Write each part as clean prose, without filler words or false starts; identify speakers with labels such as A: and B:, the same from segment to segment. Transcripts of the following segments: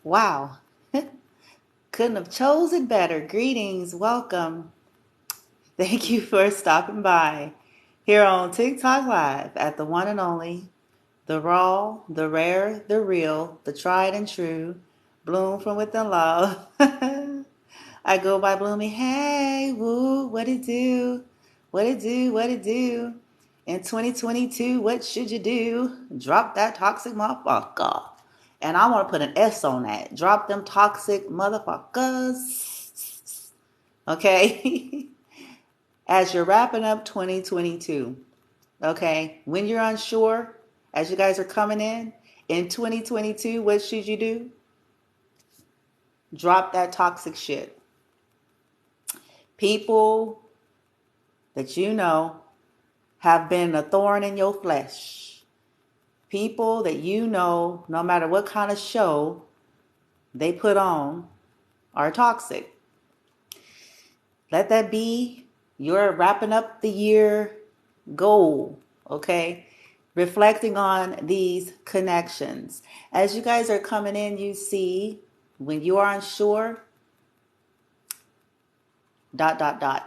A: Wow. Couldn't have chosen better. Greetings. Welcome. Thank you for stopping by here on TikTok Live at the one and only, the raw, the rare, the real, the tried and true, Bloom from within love. I go by Bloomy. Hey, woo, what it do? What it do? What it do? In 2022, what should you do? Drop that toxic motherfucker. And I want to put an S on that. Drop them toxic motherfuckers. Okay? As you're wrapping up 2022. Okay? When you're unsure, as you guys are coming in 2022, what should you do? Drop that toxic shit. People that you know have been a thorn in your flesh. People that you know, no matter what kind of show they put on, are toxic. Let that be your wrapping up the year goal, okay? Reflecting on these connections. As you guys are coming in, you see when you are unsure, ... Because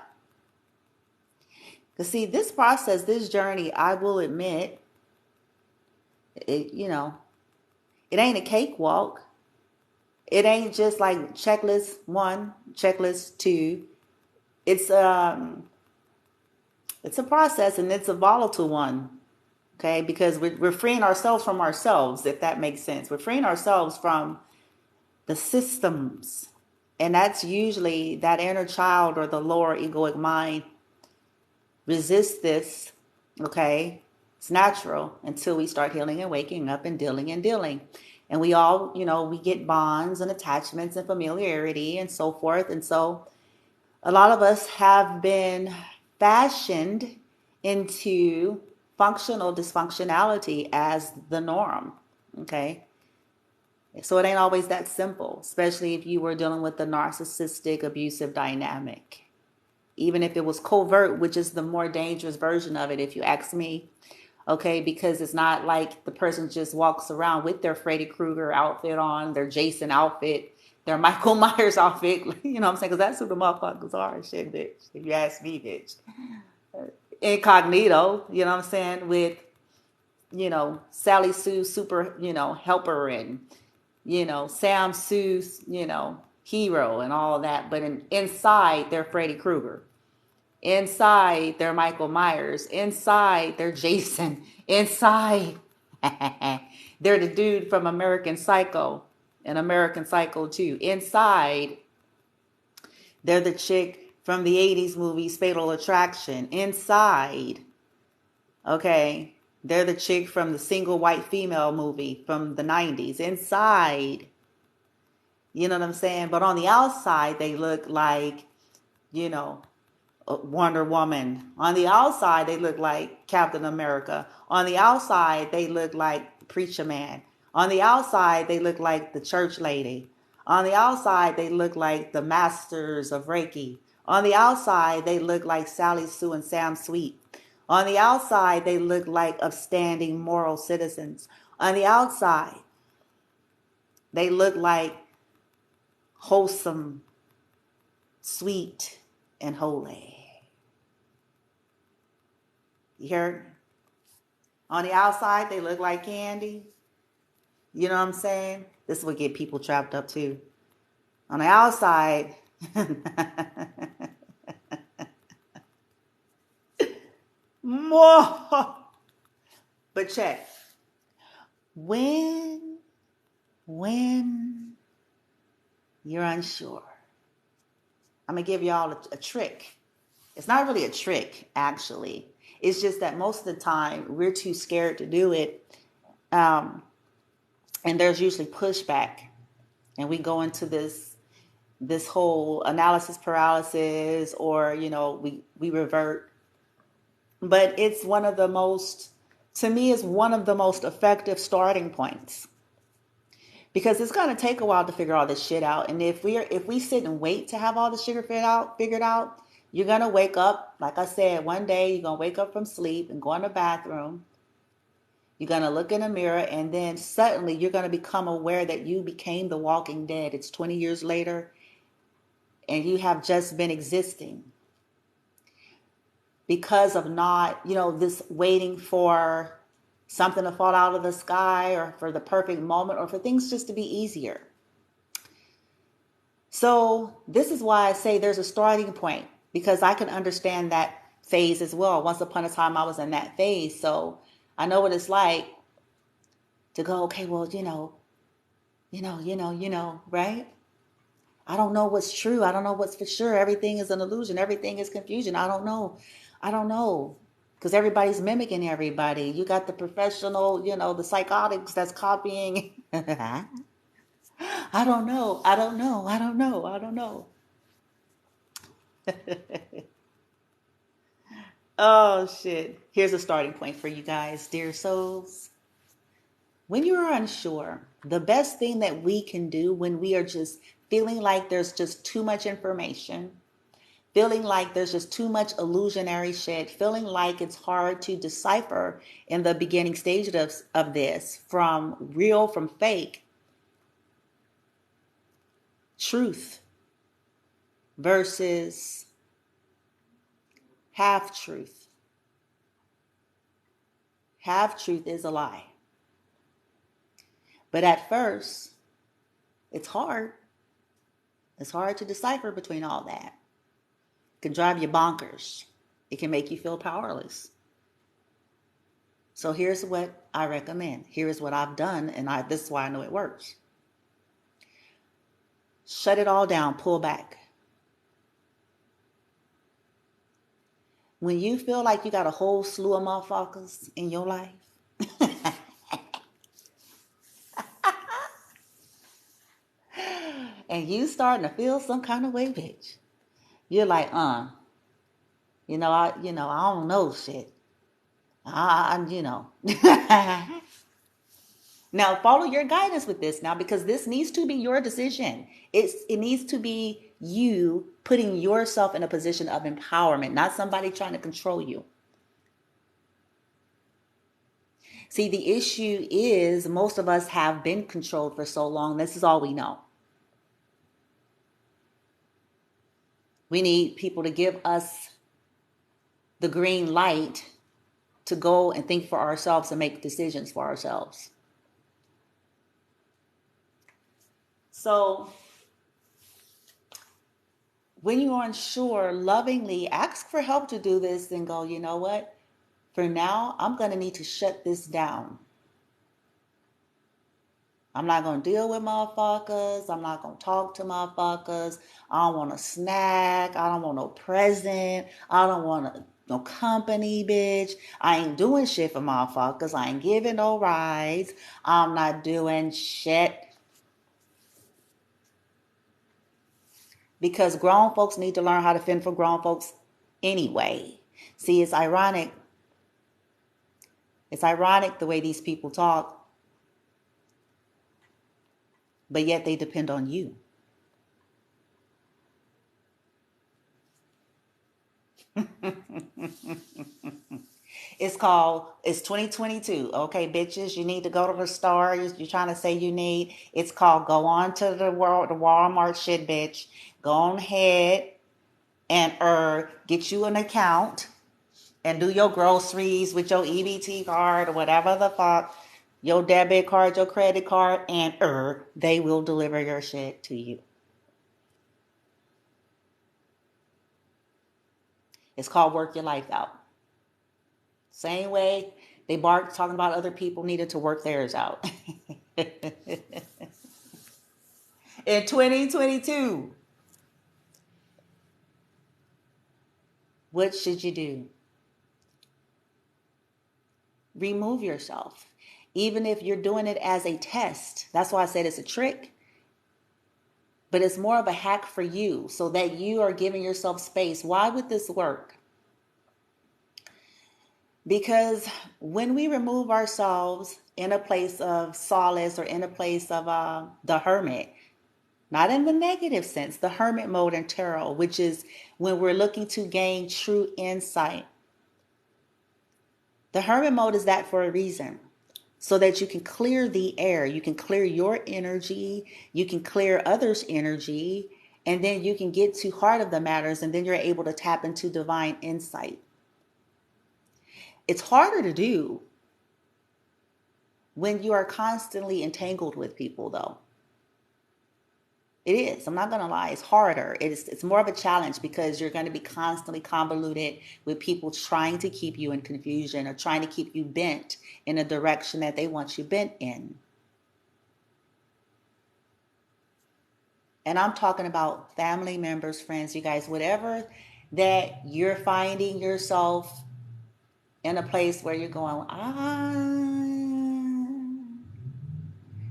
A: see, this process, this journey, I will admit, it it ain't a cakewalk. It ain't just like checklist 1, checklist 2. It's it's a process, and it's a volatile one. Okay, because we're freeing ourselves from ourselves, if that makes sense. We're freeing ourselves from the systems. And that's usually that inner child or the lower egoic mind resists this. Okay, it's natural until we start healing and waking up and dealing and dealing. And we all, we get bonds and attachments and familiarity and so forth. And so a lot of us have been fashioned into functional dysfunctionality as the norm. Okay. So it ain't always that simple, especially if you were dealing with the narcissistic, abusive dynamic. Even if it was covert, which is the more dangerous version of it, if you ask me. Okay, because it's not like the person just walks around with their Freddy Krueger outfit on, their Jason outfit, their Michael Myers outfit. You know what I'm saying? Because that's who the motherfuckers are. Shit, bitch. If you ask me, bitch. Incognito, you know what I'm saying? With, Sally Sue super, helper, and, Sam Sue's, hero and all of that. But inside, they're Freddy Krueger. Inside, they're Michael Myers. Inside, they're Jason. Inside, they're the dude from American Psycho and American Psycho 2. Inside, they're the chick from the 80s movies Fatal Attraction. Inside, okay, they're the chick from the Single White Female movie from the 90s. Inside, you know what I'm saying? But on the outside, they look like, Wonder Woman. On the outside, they look like Captain America. On the outside, they look like Preacher Man. On the outside, they look like the church lady. On the outside, they look like the masters of Reiki. On the outside, they look like Sally Sue and Sam Sweet. On the outside, they look like upstanding moral citizens. On the outside, they look like wholesome, sweet, and holy. You heard? On the outside, they look like candy. You know what I'm saying? This would get people trapped up too. On the outside, more. But check. When you're unsure, I'm going to give y'all a trick. It's not really a trick, actually. It's just that most of the time we're too scared to do it. And there's usually pushback. And we go into this whole analysis paralysis, or, we revert. But it's one of the most, to me, it's one of the most effective starting points. Because it's going to take a while to figure all this shit out. And if we sit and wait to have all this shit figured out, you're going to wake up, like I said, one day you're going to wake up from sleep and go in the bathroom. You're going to look in a mirror, and then suddenly you're going to become aware that you became the walking dead. It's 20 years later, and you have just been existing because of not, this waiting for something to fall out of the sky or for the perfect moment or for things just to be easier. So this is why I say there's a starting point, because I can understand that phase as well. Once upon a time, I was in that phase. So I know what it's like to go, okay, well, right? I don't know what's true. I don't know what's for sure. Everything is an illusion. Everything is confusion. I don't know. Because everybody's mimicking everybody. You got the professional, the psychotics that's copying. I don't know. I don't know. I don't know. I don't know. Oh, shit. Here's a starting point for you guys, dear souls. When you are unsure, the best thing that we can do when we are just feeling like there's just too much information, feeling like there's just too much illusionary shit, feeling like it's hard to decipher in the beginning stages of this from real, from fake, truth versus half truth. Half truth is a lie. But at first, it's hard. It's hard to decipher between all that. It can drive you bonkers. It can make you feel powerless. So here's what I recommend. Here's what I've done, and this is why I know it works. Shut it all down. Pull back. When you feel like you got a whole slew of motherfuckers in your life, and you starting to feel some kind of way, bitch, you're like, I don't know shit. Now follow your guidance with this now, because this needs to be your decision. It needs to be you putting yourself in a position of empowerment, not somebody trying to control you. See, the issue is most of us have been controlled for so long. This is all we know. We need people to give us the green light to go and think for ourselves and make decisions for ourselves. So when you're unsure, lovingly ask for help to do this and go, you know what? For now, I'm going to need to shut this down. I'm not going to deal with motherfuckers. I'm not going to talk to motherfuckers. I don't want a snack. I don't want no present. I don't want no company, bitch. I ain't doing shit for motherfuckers. I ain't giving no rides. I'm not doing shit. Because grown folks need to learn how to fend for grown folks anyway. See, it's ironic. It's ironic the way these people talk, but yet they depend on you. It's 2022. Okay, bitches, you need to go to the store. You're trying to say you need. It's called go on to the Walmart shit, bitch. Go on ahead and get you an account and do your groceries with your EBT card or whatever the fuck, your debit card, your credit card, and they will deliver your shit to you. It's called work your life out. Same way they bark talking about other people needed to work theirs out. In 2022, what should you do? Remove yourself. Even if you're doing it as a test. That's why I said it's a trick. But it's more of a hack for you so that you are giving yourself space. Why would this work? Because when we remove ourselves in a place of solace or in a place of the hermit, not in the negative sense, the hermit mode in tarot, which is when we're looking to gain true insight. The hermit mode is that for a reason. so that you can clear the air. You can clear your energy, you can clear others' energy, and then you can get to heart of the matters, and then you're able to tap into divine insight. It's harder to do when you are constantly entangled with people, though. It is. I'm not going to lie. It's harder. It's more of a challenge because you're going to be constantly convoluted with people trying to keep you in confusion or trying to keep you bent in a direction that they want you bent in. And I'm talking about family members, friends, you guys, whatever that you're finding yourself in a place where you're going,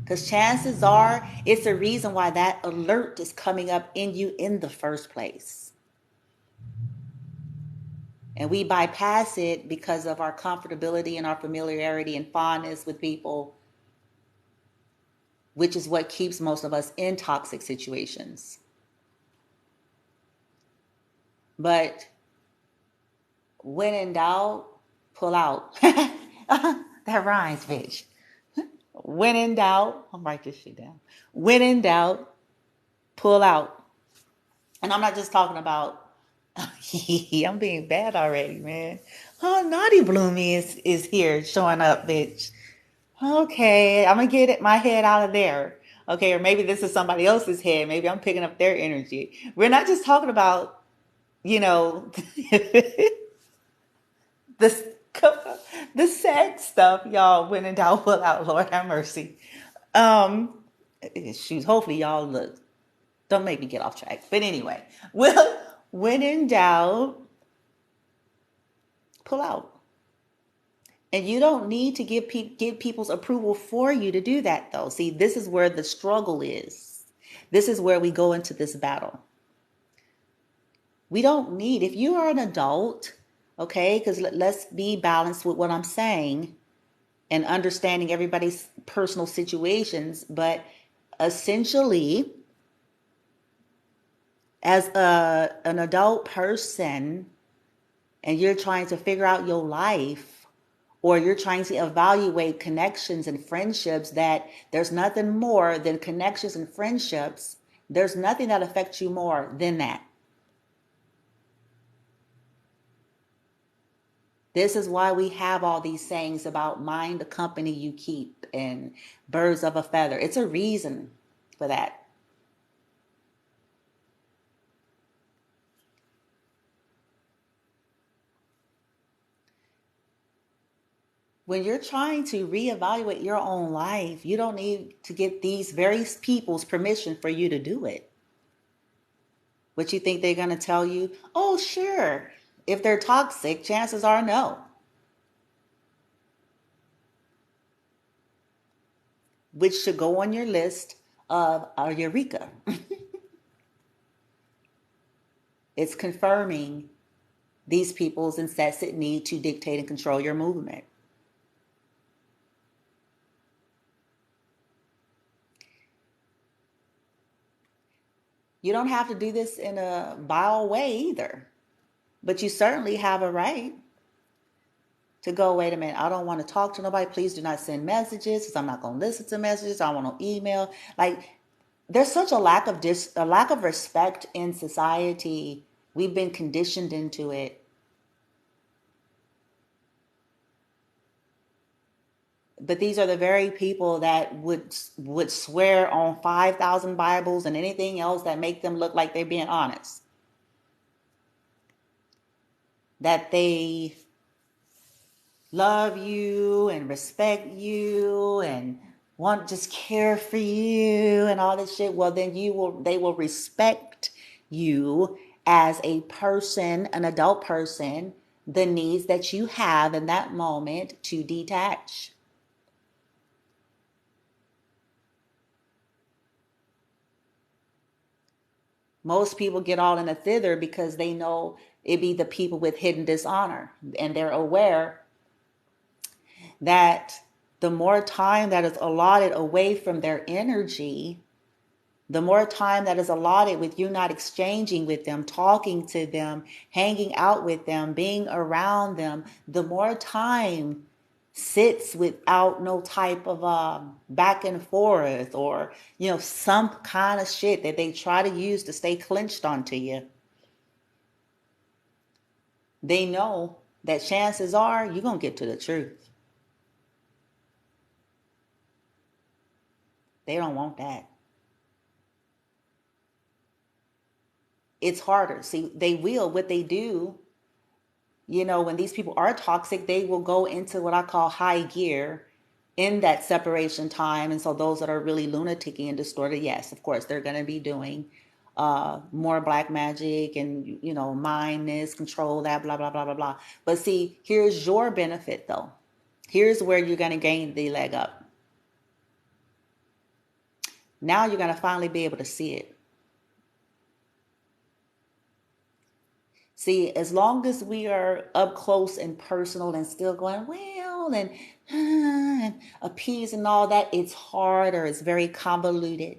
A: because chances are it's the reason why that alert is coming up in you in the first place. And we bypass it because of our comfortability and our familiarity and fondness with people, which is what keeps most of us in toxic situations. But when in doubt, pull out. That rhymes, bitch. When in doubt, I'll write this shit down. When in doubt, pull out. And I'm not just talking about, I'm being bad already, man. Oh, Naughty Bloomy is here showing up, bitch. Okay, I'm gonna get my head out of there. Okay, or maybe this is somebody else's head. Maybe I'm picking up their energy. We're not just talking about, the the sex stuff, y'all. When in doubt, pull out. Lord have mercy. Um, Shoot. Hopefully, y'all look. Don't make me get off track. But anyway, well, when in doubt, pull out. And you don't need to get people's approval for you to do that, though. See, this is where the struggle is. This is where we go into this battle. We don't need, if you are an adult, okay, because let's be balanced with what I'm saying and understanding everybody's personal situations. But essentially, as an adult person, and you're trying to figure out your life, or you're trying to evaluate connections and friendships, that there's nothing more than connections and friendships. There's nothing that affects you more than that. This is why we have all these sayings about mind the company you keep and birds of a feather. It's a reason for that. When you're trying to reevaluate your own life, you don't need to get these various people's permission for you to do it. What you think they're going to tell you? Oh, sure. If they're toxic, chances are no. Which should go on your list of a eureka. It's confirming these people's incessant need to dictate and control your movement. You don't have to do this in a vile way either, but you certainly have a right to go, wait a minute, I don't want to talk to nobody. Please do not send messages because I'm not going to listen to messages. I don't want no email. Like, there's such a lack of respect in society. We've been conditioned into it. But these are the very people that would swear on 5,000 Bibles and anything else that make them look like they're being honest. That they love you and respect you and want to just care for you and all this shit. Well, then they will respect you as a person, an adult person, the needs that you have in that moment to detach. Most people get all in a thither because they know it be the people with hidden dishonor, and they're aware that the more time that is allotted away from their energy, the more time that is allotted with you not exchanging with them, talking to them, hanging out with them, being around them, the more time sits without no type of back and forth, or some kind of shit that they try to use to stay clenched onto you. They know that chances are you're going to get to the truth. They don't want that. It's harder. See, what they do, when these people are toxic, they will go into what I call high gear in that separation time. And so those that are really lunatic and distorted, yes, of course, they're going to be doing more black magic and, mind this, control that, blah, blah, blah, blah, blah. But see, here's your benefit though. Here's where you're going to gain the leg up. Now you're going to finally be able to see it. See, as long as we are up close and personal and still going, well, and appease and all that, it's harder. It's very convoluted.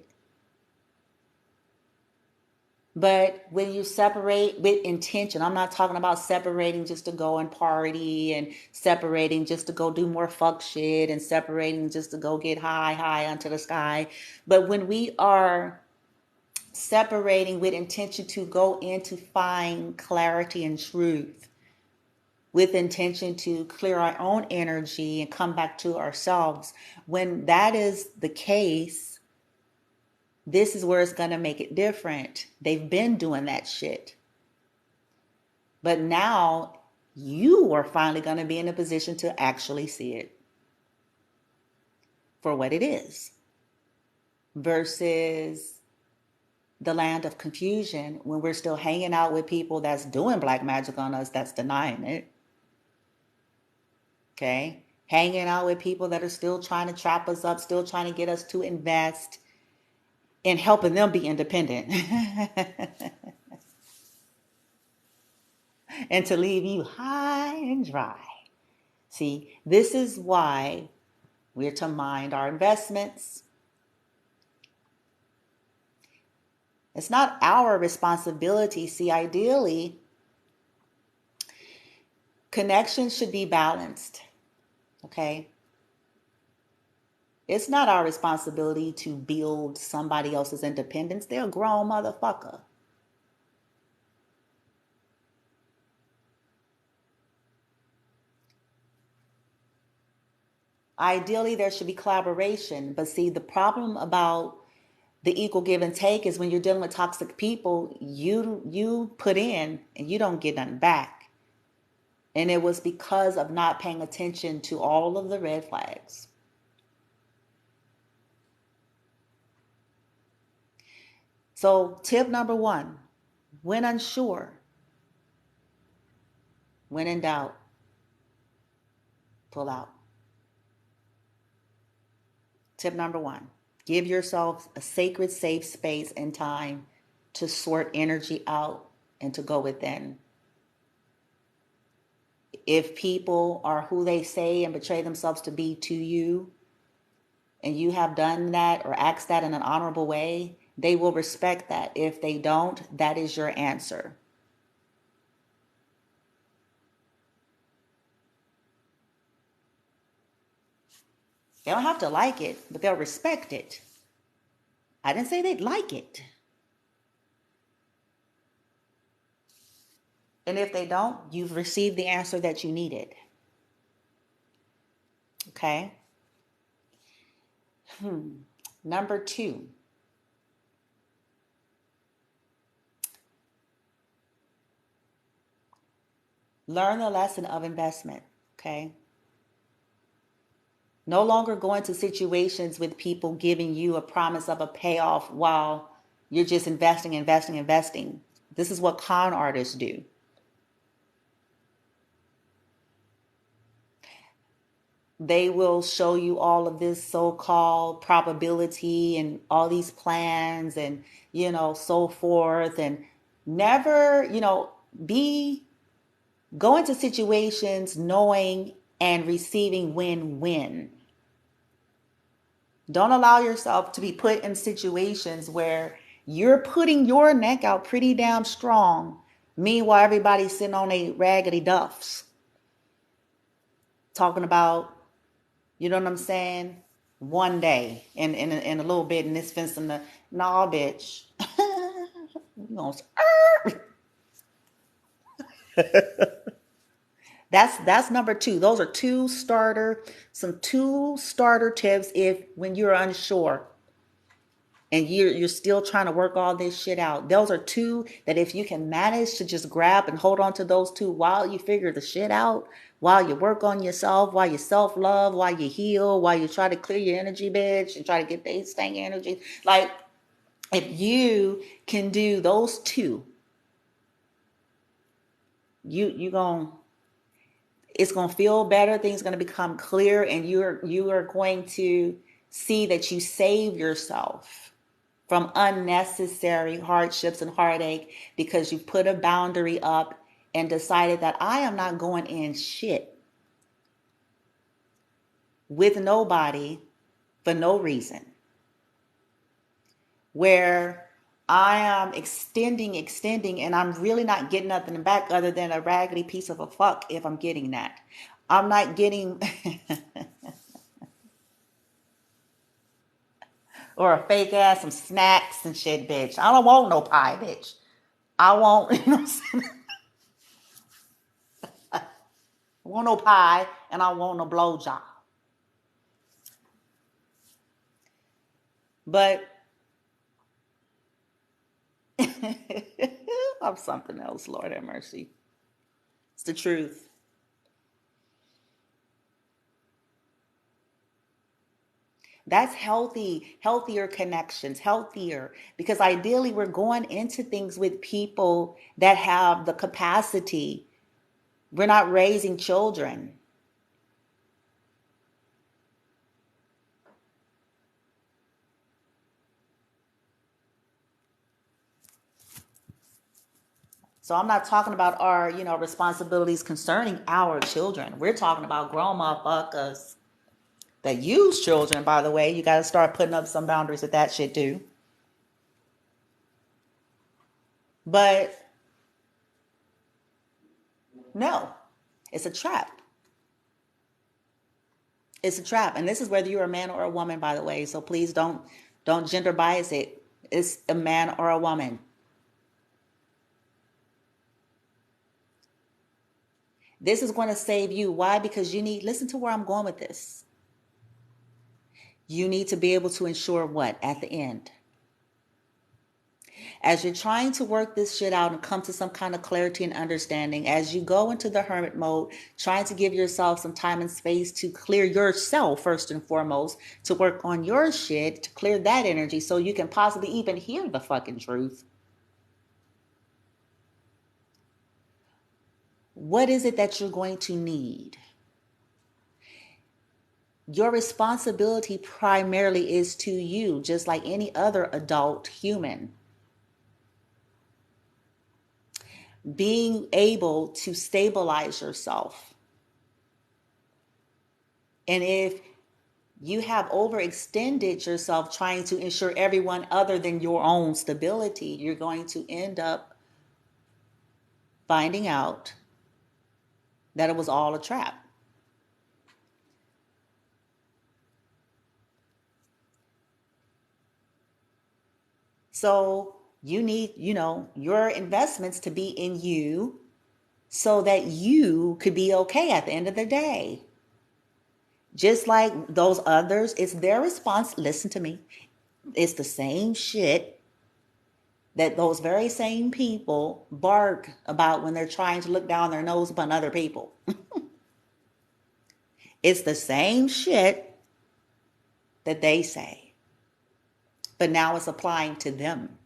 A: But when you separate with intention, I'm not talking about separating just to go and party, and separating just to go do more fuck shit, and separating just to go get high onto the sky. But when we are separating with intention to go in to find clarity and truth, with intention to clear our own energy and come back to ourselves, when that is the case, this is where it's going to make it different. They've been doing that shit. But now you are finally going to be in a position to actually see it for what it is, versus the land of confusion when we're still hanging out with people that's doing black magic on us, that's denying it. Okay? Hanging out with people that are still trying to trap us up, still trying to get us to invest in helping them be independent and to leave you high and dry. See, this is why we're to mind our investments. It's not our responsibility. See, ideally, connections should be balanced. Okay? It's not our responsibility to build somebody else's independence. They're a grown motherfucker. Ideally, there should be collaboration. But see, the problem about the equal give and take is when you're dealing with toxic people, you put in and you don't get nothing back. And it was because of not paying attention to all of the red flags. So tip number 1, when unsure, when in doubt, pull out. Tip number 1, give yourself a sacred, safe space and time to sort energy out and to go within. If people are who they say and betray themselves to be to you, and you have done that or asked that in an honorable way, they will respect that. If they don't, that is your answer. They don't have to like it, but they'll respect it. I didn't say they'd like it. And if they don't, you've received the answer that you needed. Okay? Number 2. Learn the lesson of investment. Okay? No longer go into situations with people giving you a promise of a payoff while you're just investing. This is what con artists do. They will show you all of this so-called probability and all these plans and, so forth. And never, go into situations knowing and receiving win-win. Don't allow yourself to be put in situations where you're putting your neck out pretty damn strong. Meanwhile, everybody's sitting on a raggedy duffs talking about You know what I'm saying? One day in a little bit, and this fencing the nah, bitch. You gonna that's number two. Those are two starter tips if when you're unsure and you're still trying to work all this shit out. Those are two that if you can manage to just grab and hold on to those two while you figure the shit out, while you work on yourself, while you self-love, while you heal, while you try to clear your energy, bitch, and try to get the staying energy. Like if you can do those two, you going it's going to feel better, things are going to become clear, and you are going to see that you save yourself from unnecessary hardships and heartache because you put a boundary up and decided that I am not going in shit with nobody for no reason. Where I am extending, and I'm really not getting nothing back other than a raggedy piece of a fuck if I'm getting that. I'm not getting, or a fake ass, some snacks and shit, bitch. I don't want no pie, bitch. I want, you know what I'm saying? I want no pie and I want no blowjob. But I'm something else, Lord have mercy. It's the truth. That's healthier connections, healthier. Because ideally, we're going into things with people that have the capacity. We're not raising children. So I'm not talking about our, responsibilities concerning our children. We're talking about grown motherfuckers that use children, by the way. You got to start putting up some boundaries with that shit too. But no, it's a trap. It's a trap. And this is whether you're a man or a woman, by the way. So please don't gender bias it. It's a man or a woman. This is going to save you. Why? Because listen to where I'm going with this. You need to be able to ensure what? At the end. As you're trying to work this shit out and come to some kind of clarity and understanding, as you go into the hermit mode, trying to give yourself some time and space to clear yourself first and foremost, to work on your shit, to clear that energy so you can possibly even hear the fucking truth. What is it that you're going to need? Your responsibility primarily is to you, just like any other adult human. Being able to stabilize yourself. And if you have overextended yourself trying to ensure everyone other than your own stability, you're going to end up finding out that it was all a trap. So you need, your investments to be in you so that you could be okay at the end of the day. Just like those others, it's their response. Listen to me. It's the same shit that those very same people bark about when they're trying to look down their nose upon other people. It's the same shit that they say, but now it's applying to them.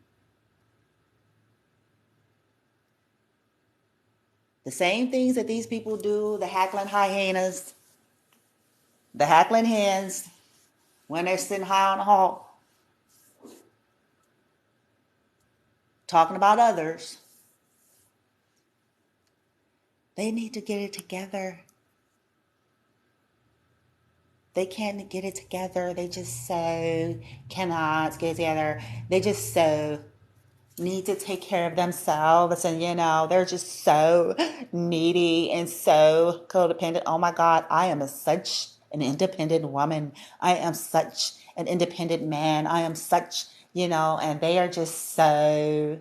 A: The same things that these people do, the hackling hyenas, the hackling hens, when they're sitting high on the hawk, talking about others, they need to get it together. They can't get it together. They just so cannot get it together. They just so need to take care of themselves, and they're just so needy and so codependent. Oh my God, I am such an independent woman. I am such an independent man. I am such, and they are just so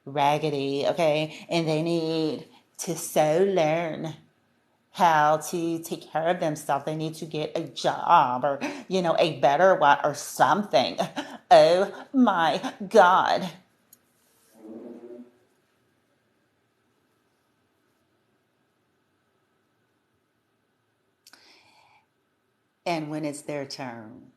A: raggedy, okay? And they need to so learn how to take care of themselves. They need to get a job or, a better one or something. Oh my God. And when it's their turn,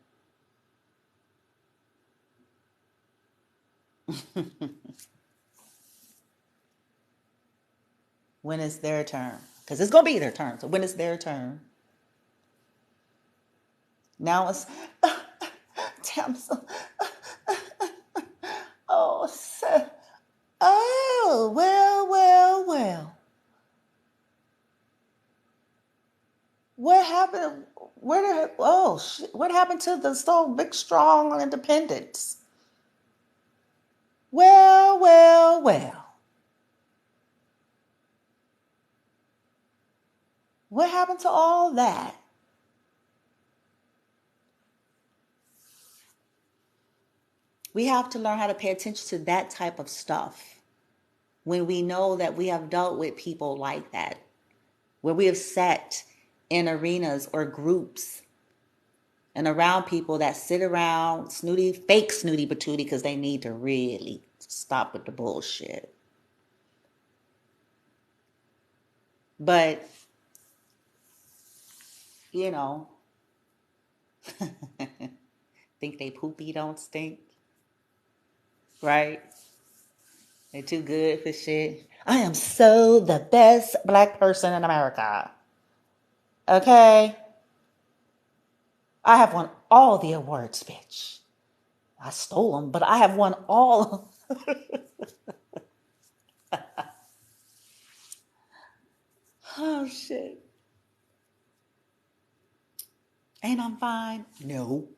A: when it's their turn, because it's going to be their turn. So when it's their turn, now it's, damn, oh, so, oh, well, well, well. What happened? Oh, shit, what happened to the so big, strong independence? Well, well, well. What happened to all that? We have to learn how to pay attention to that type of stuff when we know that we have dealt with people like that, where we have sat in arenas or groups and around people that sit around snooty, fake snooty patooty because they need to really stop with the bullshit. But, you know, think they poopy don't stink, right? They're too good for shit. I am so the best black person in America. Okay? I have won all the awards, bitch. I stole them, but I have won all. Oh, shit. Ain't I'm fine? No.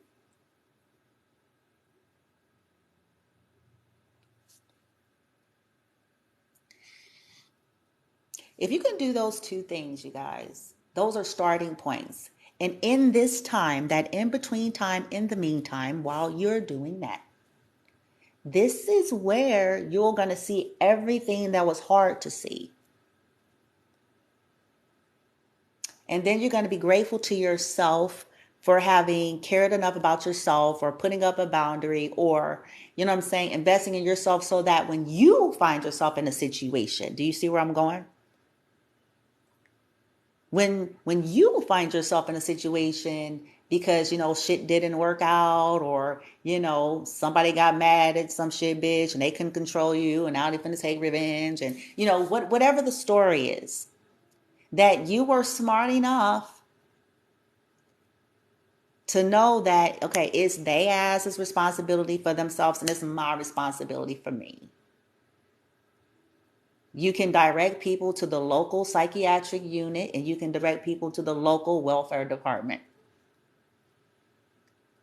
A: If you can do those two things, you guys, those are starting points. And in this time, that in between time, in the meantime, while you're doing that, this is where you're going to see everything that was hard to see. And then you're going to be grateful to yourself for having cared enough about yourself or putting up a boundary or, investing in yourself so that when you find yourself in a situation, do you see where I'm going? When you find yourself in a situation because shit didn't work out or somebody got mad at some shit bitch and they couldn't control you and now they're finna take revenge and whatever the story is, that you were smart enough to know that okay, it's they asses responsibility for themselves and it's my responsibility for me. You can direct people to the local psychiatric unit and you can direct people to the local welfare department.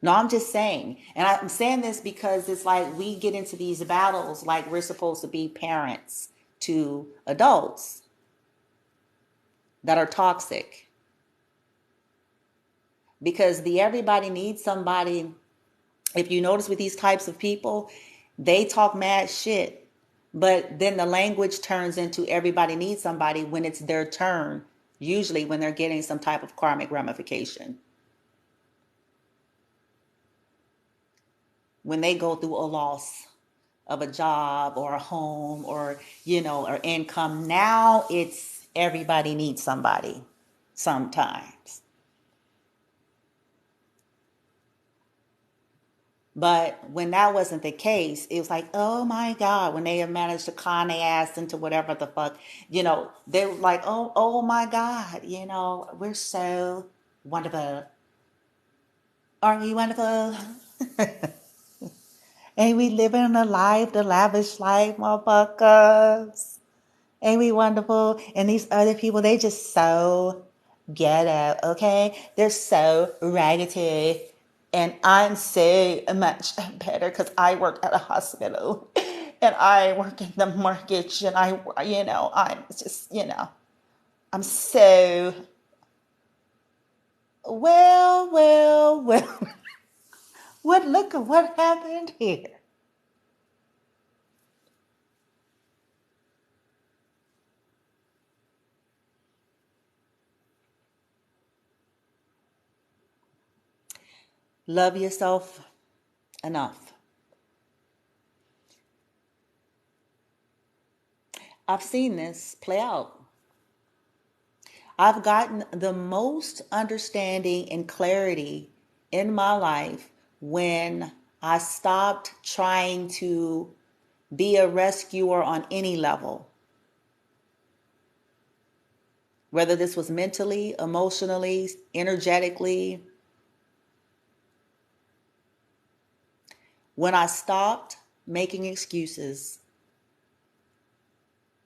A: No, I'm just saying. And I'm saying this because it's like we get into these battles like we're supposed to be parents to adults that are toxic. Because the everybody needs somebody, if you notice with these types of people, they talk mad shit. But then the language turns into everybody needs somebody when it's their turn, usually when they're getting some type of karmic ramification. When they go through a loss of a job or a home or or income, now it's everybody needs somebody sometimes. But when that wasn't the case, it was like, oh my God, when they have managed to con their ass into whatever the fuck, they were like, oh my God, we're so wonderful. Aren't we wonderful? Ain't we living the life, the lavish life, motherfuckers? Ain't we wonderful? And these other people, they just so ghetto, okay? They're so raggedy. And I'm so much better because I work at a hospital and I work in the mortgage and I'm just, I'm so, Well. Look at what happened here. Love yourself enough. I've seen this play out. I've gotten the most understanding and clarity in my life when I stopped trying to be a rescuer on any level, whether this was mentally, emotionally, energetically. When I stopped making excuses,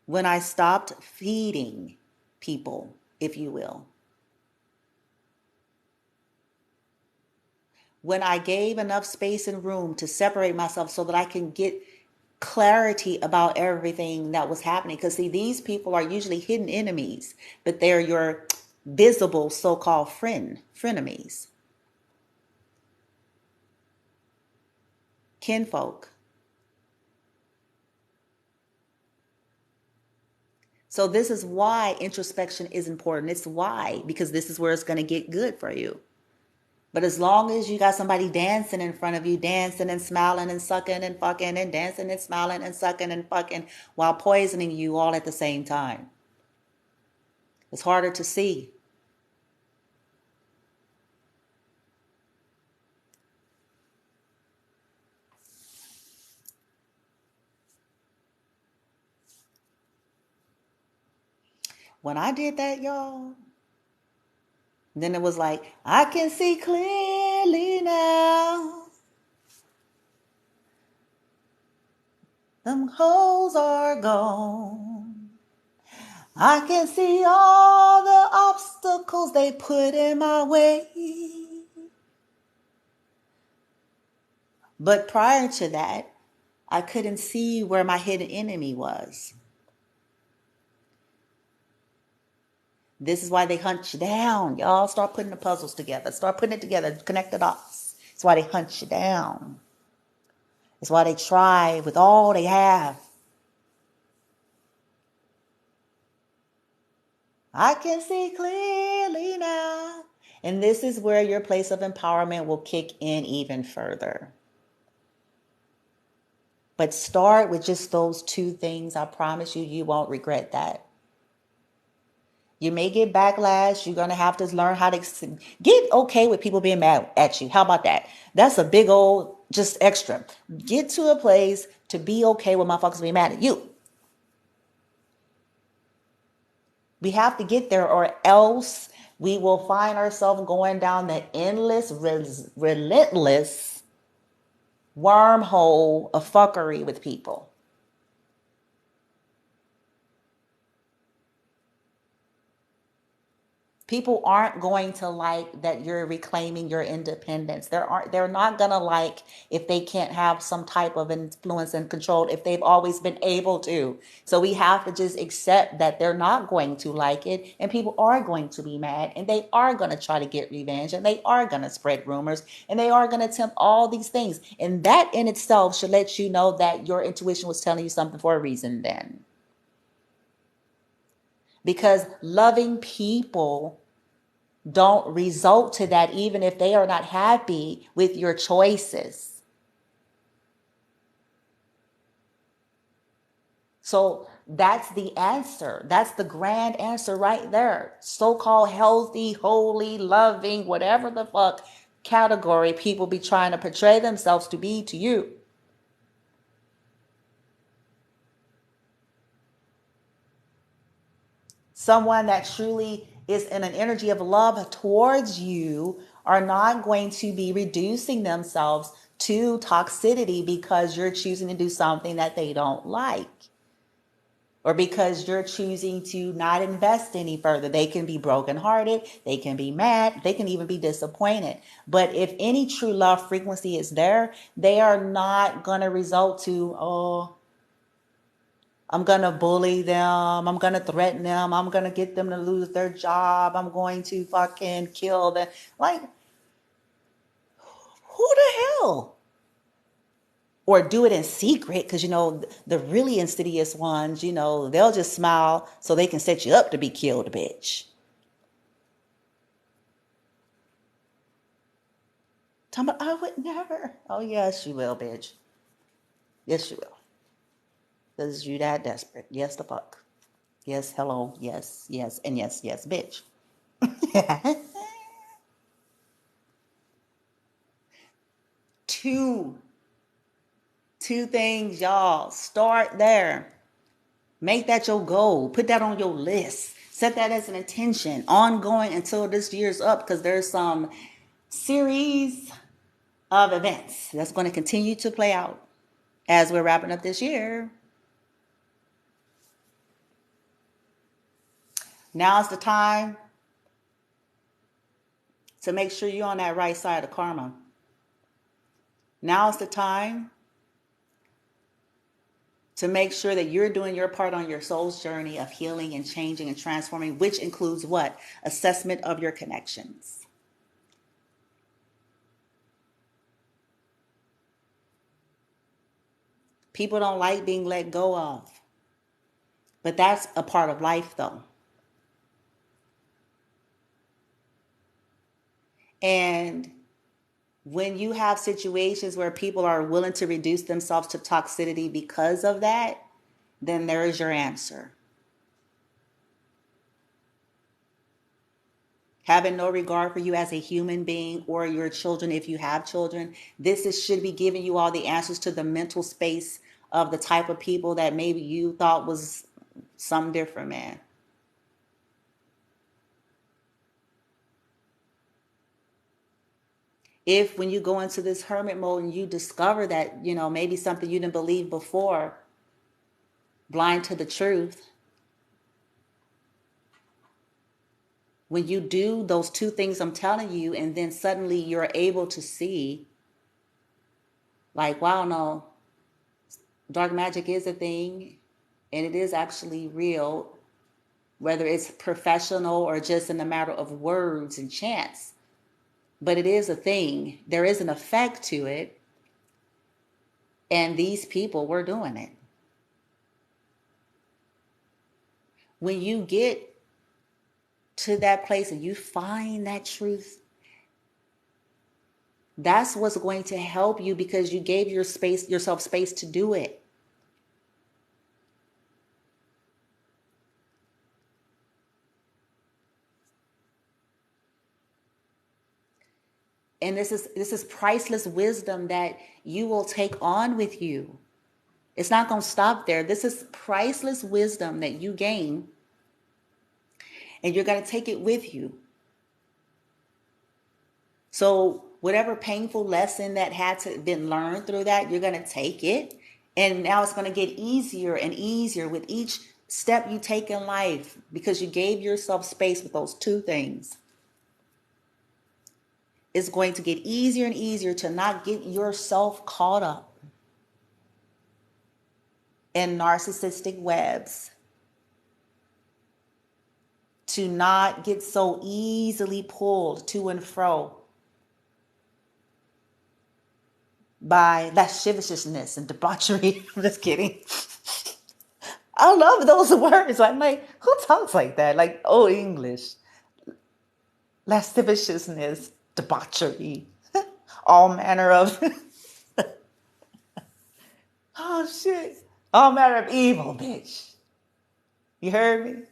A: when I stopped feeding people, if you will, when I gave enough space and room to separate myself so that I can get clarity about everything that was happening. Because see, these people are usually hidden enemies, but they're your visible so-called frenemies, kinfolk. So this is why introspection is important. It's why, because this is where it's going to get good for you. But as long as you got somebody dancing in front of you, dancing and smiling and sucking and fucking and dancing and smiling and sucking and fucking while poisoning you all at the same time, it's harder to see. When I did that, y'all, then it was like, I can see clearly now. Them hoes are gone. I can see all the obstacles they put in my way. But prior to that, I couldn't see where my hidden enemy was. This is why they hunt you down. Y'all start putting the puzzles together. Start putting it together. Connect the dots. It's why they hunt you down. It's why they try with all they have. I can see clearly now. And this is where your place of empowerment will kick in even further. But start with just those two things. I promise you, you won't regret that. You may get backlash. You're going to have to learn how to get okay with people being mad at you. How about that? That's a big old just extra. Get to a place to be okay with motherfuckers being mad at you. We have to get there, or else we will find ourselves going down the endless, relentless wormhole of fuckery with people. People aren't going to like that you're reclaiming your independence. They're not gonna like if they can't have some type of influence and control if they've always been able to. So we have to just accept that they're not going to like it, and people are going to be mad, and they are gonna try to get revenge, and they are gonna spread rumors, and they are gonna attempt all these things. And that in itself should let you know that your intuition was telling you something for a reason then. Because loving people don't result to that, even if they are not happy with your choices. So that's the answer. That's the grand answer right there. So-called healthy, holy, loving, whatever the fuck category people be trying to portray themselves to be to you. Someone that truly is in an energy of love towards you are not going to be reducing themselves to toxicity because you're choosing to do something that they don't like, or because you're choosing to not invest any further. They can be brokenhearted, they can be mad, they can even be disappointed. But if any true love frequency is there, they are not going to result to, I'm going to bully them. I'm going to threaten them. I'm going to get them to lose their job. I'm going to fucking kill them. Like, who the hell? Or do it in secret, because, the really insidious ones, they'll just smile so they can set you up to be killed, bitch. Talking about, I would never. Oh, yes, you will, bitch. Yes, you will. Because you that desperate. Yes, the fuck. Yes, hello. Yes, yes, and yes, yes, bitch. Two things, y'all. Start there. Make that your goal. Put that on your list. Set that as an intention, ongoing until this year's up, because there's some series of events that's going to continue to play out as we're wrapping up this year. Now's the time to make sure you're on that right side of karma. Now's the time to make sure that you're doing your part on your soul's journey of healing and changing and transforming, which includes what? Assessment of your connections. People don't like being let go of. But that's a part of life, though. And when you have situations where people are willing to reduce themselves to toxicity because of that, then there is your answer. Having no regard for you as a human being or your children, if you have children, should be giving you all the answers to the mental space of the type of people that maybe you thought was some different, man. If when you go into this hermit mode and you discover that, maybe something you didn't believe before, blind to the truth, when you do those two things I'm telling you, and then suddenly you're able to see, like, wow, no, dark magic is a thing, and it is actually real, whether it's professional or just in a matter of words and chants. But it is a thing. There is an effect to it. And these people were doing it. When you get to that place and you find that truth, that's what's going to help you, because you gave yourself space to do it. And this is priceless wisdom that you will take on with you. It's not going to stop there. This is priceless wisdom that you gain, and you're going to take it with you. So whatever painful lesson that had to been learned through that, you're going to take it. And now it's going to get easier and easier with each step you take in life, because you gave yourself space with those two things. It's going to get easier and easier to not get yourself caught up in narcissistic webs, to not get so easily pulled to and fro by lasciviousness and debauchery. I'm just kidding. I love those words. I'm like, who talks like that? Like, oh, English. Lasciviousness, debauchery, all manner of, oh shit, all manner of evil, bitch. You heard me?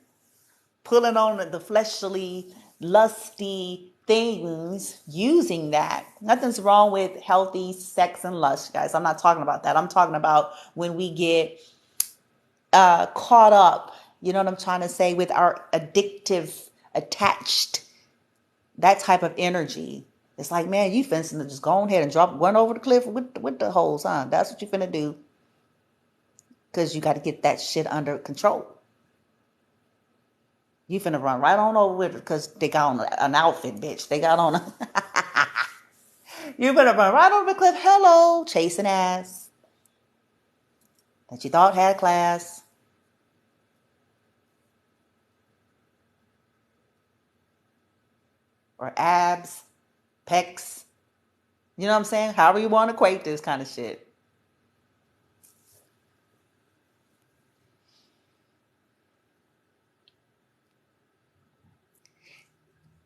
A: Pulling on the fleshly, lusty things, using that. Nothing's wrong with healthy sex and lust, guys. I'm not talking about that. I'm talking about when we get caught up, you know what I'm trying to say, with our addictive, attached, that type of energy. It's like, man, you finna just go ahead and run over the cliff with the holes, huh? That's what you finna do. Because you got to get that shit under control. You finna run right on over with it because they got on an outfit, bitch. They got on a... You finna run right over the cliff. Hello, chasing ass that you thought had class. or abs, pecs. You know what I'm saying? However you want to equate this kind of shit.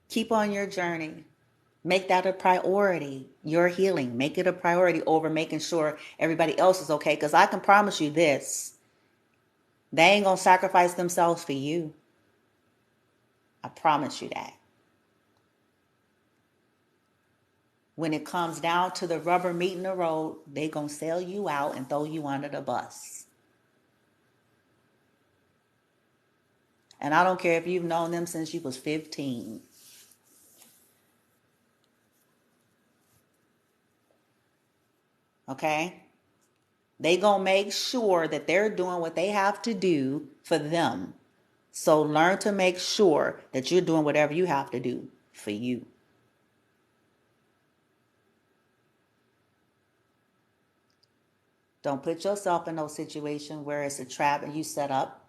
A: Keep on your journey. Make that a priority. Your healing. Make it a priority over making sure everybody else is okay. Because I can promise you this. They ain't going to sacrifice themselves for you. I promise you that. When it comes down to the rubber meeting the road, they going to sell you out and throw you under the bus. And I don't care if you've known them since you was 15. Okay? They gonna make sure that they're doing what they have to do for them. So learn to make sure that you're doing whatever you have to do for you. Don't put yourself in no situation where it's a trap and you set up.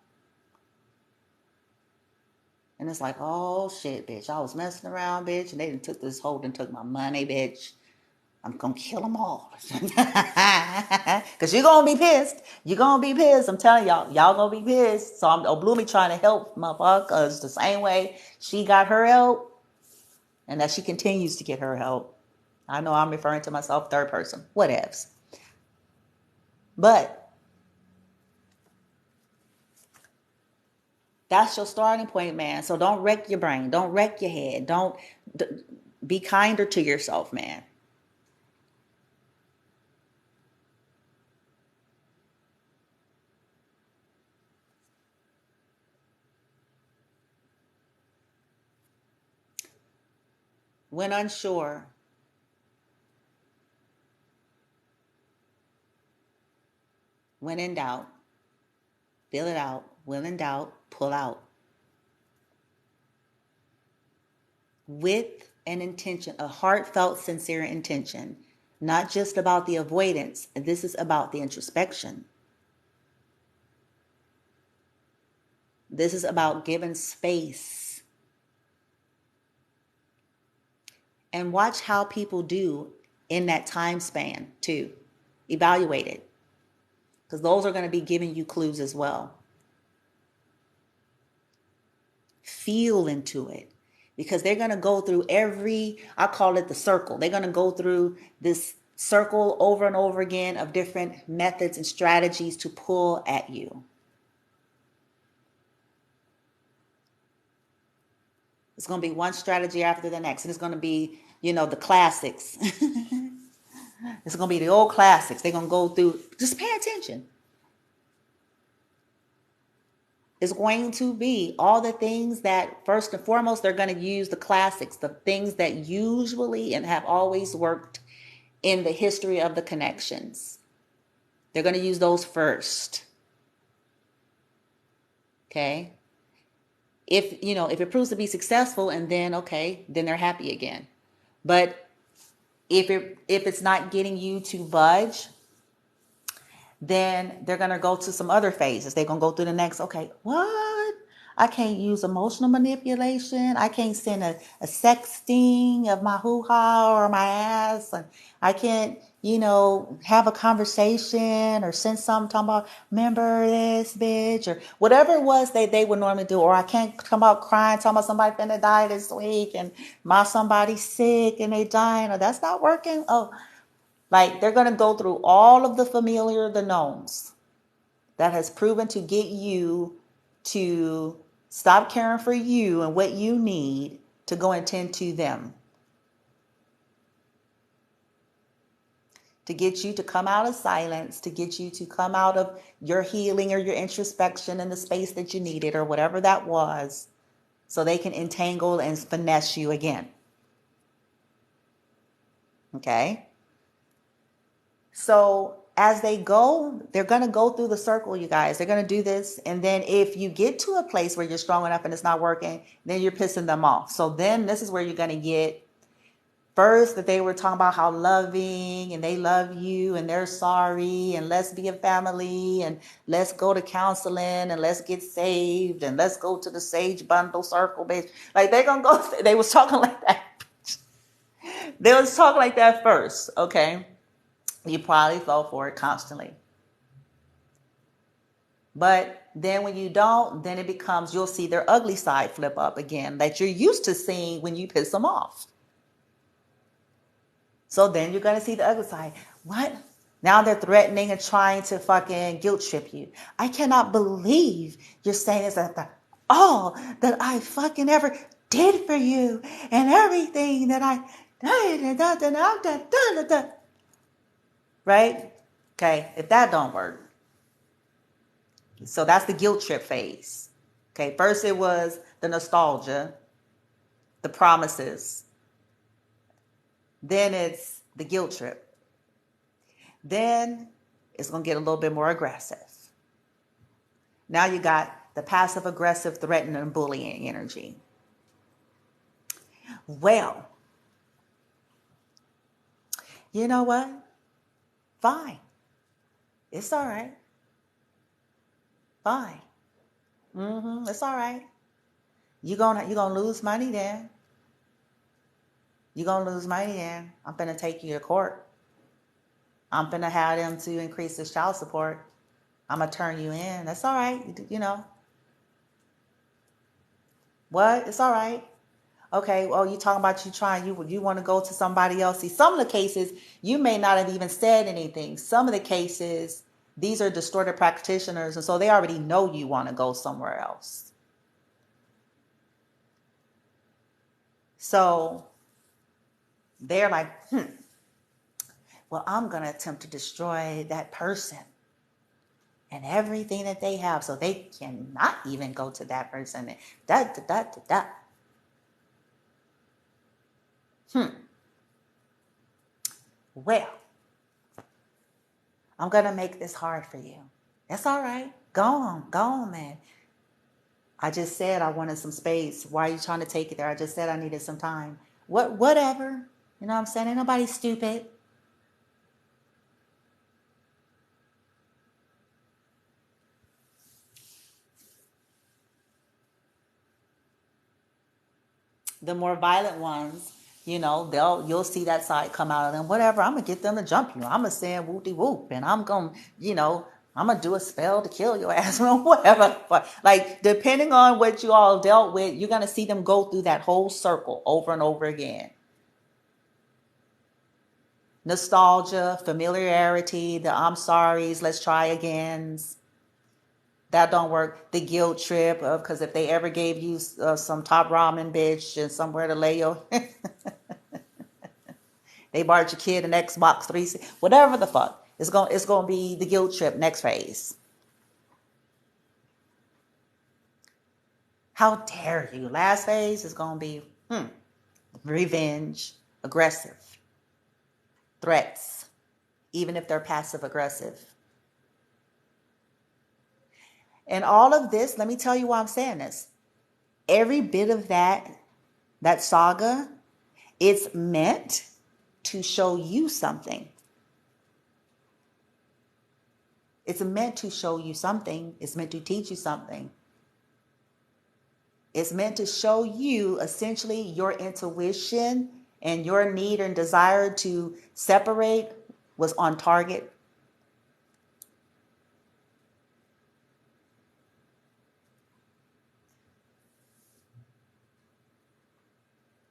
A: And it's like, oh shit, bitch, I was messing around, bitch, and they done took this hold and took my money, bitch. I'm going to kill them all. Because you're going to be pissed. You're going to be pissed. I'm telling y'all. Y'all going to be pissed. So I'm Bloomy trying to help motherfucker. Because the same way she got her help. And that she continues to get her help. I know I'm referring to myself third person. Whatevs. But that's your starting point, man. So don't wreck your brain. Don't wreck your head. Don't be kinder to yourself, man. When unsure, when in doubt, feel it out. When in doubt, pull out. With an intention, a heartfelt, sincere intention. Not just about the avoidance. This is about the introspection. This is about giving space. And watch how people do in that time span too. Evaluate it. Because those are going to be giving you clues as well. Feel into it. Because they're going to go through I call it the circle. They're going to go through this circle over and over again of different methods and strategies to pull at you. It's going to be one strategy after the next. And it's going to be, the classics. It's going to be the old classics. They're going to go through. Just pay attention. It's going to be all the things that, first and foremost, they're going to use the classics, the things that usually and have always worked in the history of the connections. They're going to use those first. Okay? If it proves to be successful, and then they're happy again. But if it's not getting you to budge, then they're going to go to some other phases. They're going to go through the next, what? I can't use emotional manipulation. I can't send a sexting of my hoo-ha or my ass. And I can't, have a conversation or send something talking about, remember this, bitch, or whatever it was they would normally do. Or I can't come out crying, talking about somebody finna die this week and my somebody's sick and they dying. Or that's not working. They're going to go through all of the familiar, the knowns that has proven to get you to stop caring for you and what you need to go and tend to them. To get you to come out of silence, to get you to come out of your healing or your introspection in the space that you needed or whatever that was, so they can entangle and finesse you again. Okay? So as they go, they're going to go through the circle, you guys. They're going to do this. And then if you get to a place where you're strong enough and it's not working, then you're pissing them off. So then this is where you're going to get first that they were talking about how loving and they love you and they're sorry and let's be a family and let's go to counseling and let's get saved and let's go to the sage bundle circle, bitch. They're going to go, they was talking like that. They was talking like that first, okay? You probably fall for it constantly. But then when you don't, then it becomes, you'll see their ugly side flip up again that you're used to seeing when you piss them off. So then you're going to see the ugly side. What? Now they're threatening and trying to fucking guilt trip you. I cannot believe you're saying this after all that I fucking ever did for you and everything that I did. Right? Okay, if that don't work. So that's the guilt trip phase. Okay, first it was the nostalgia, the promises. Then it's the guilt trip. Then it's going to get a little bit more aggressive. Now you got the passive aggressive, threatening, and bullying energy. Well, you know what? Fine. It's all right. Fine. It's all right. You're gonna lose money then. You're gonna lose money then. I'm gonna take you to court. I'm gonna have them to increase the child support. I'm gonna turn you in. That's all right. You know. What? It's all right. Okay, well, you talking about you want to go to somebody else. See, some of the cases, you may not have even said anything. Some of the cases, these are distorted practitioners, and so they already know you want to go somewhere else. So they're like, well, I'm going to attempt to destroy that person and everything that they have so they cannot even go to that person. Well, I'm going to make this hard for you. That's all right. Go on, man. I just said I wanted some space. Why are you trying to take it there? I just said I needed some time. Whatever. You know what I'm saying? Ain't nobody stupid. The more violent ones, you know, you'll see that side come out of them. Whatever, I'm gonna get them to jump you. I'm gonna send whoop-de-whoop, and I'm gonna, I'm gonna do a spell to kill your ass, whatever. But like, depending on what you all dealt with, you're gonna see them go through that whole circle over and over again. Nostalgia, familiarity, the I'm sorry's, let's try agains. That don't work. The guilt trip of, because if they ever gave you some top ramen, bitch, and somewhere to lay your, they bought your kid an Xbox 360, whatever the fuck. It's gonna be the guilt trip next phase. How dare you? Last phase is gonna be revenge, aggressive, threats, even if they're passive aggressive. And all of this, let me tell you why I'm saying this. Every bit of that saga, it's meant to show you something. It's meant to show you something. It's meant to teach you something. It's meant to show you essentially your intuition and your need and desire to separate was on target.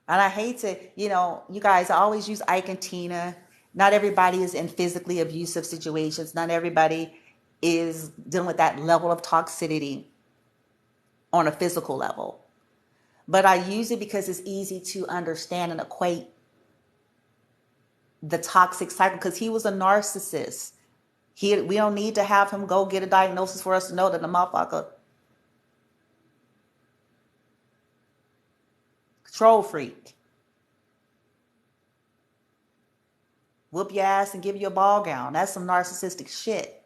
A: And I hate to, you guys, I always use Ike and Tina. Not everybody is in physically abusive situations. Not everybody is dealing with that level of toxicity on a physical level. But I use it because it's easy to understand and equate the toxic cycle, because he was a narcissist. We don't need to have him go get a diagnosis for us to know that the motherfucker control freak. Whoop your ass and give you a ball gown. That's some narcissistic shit.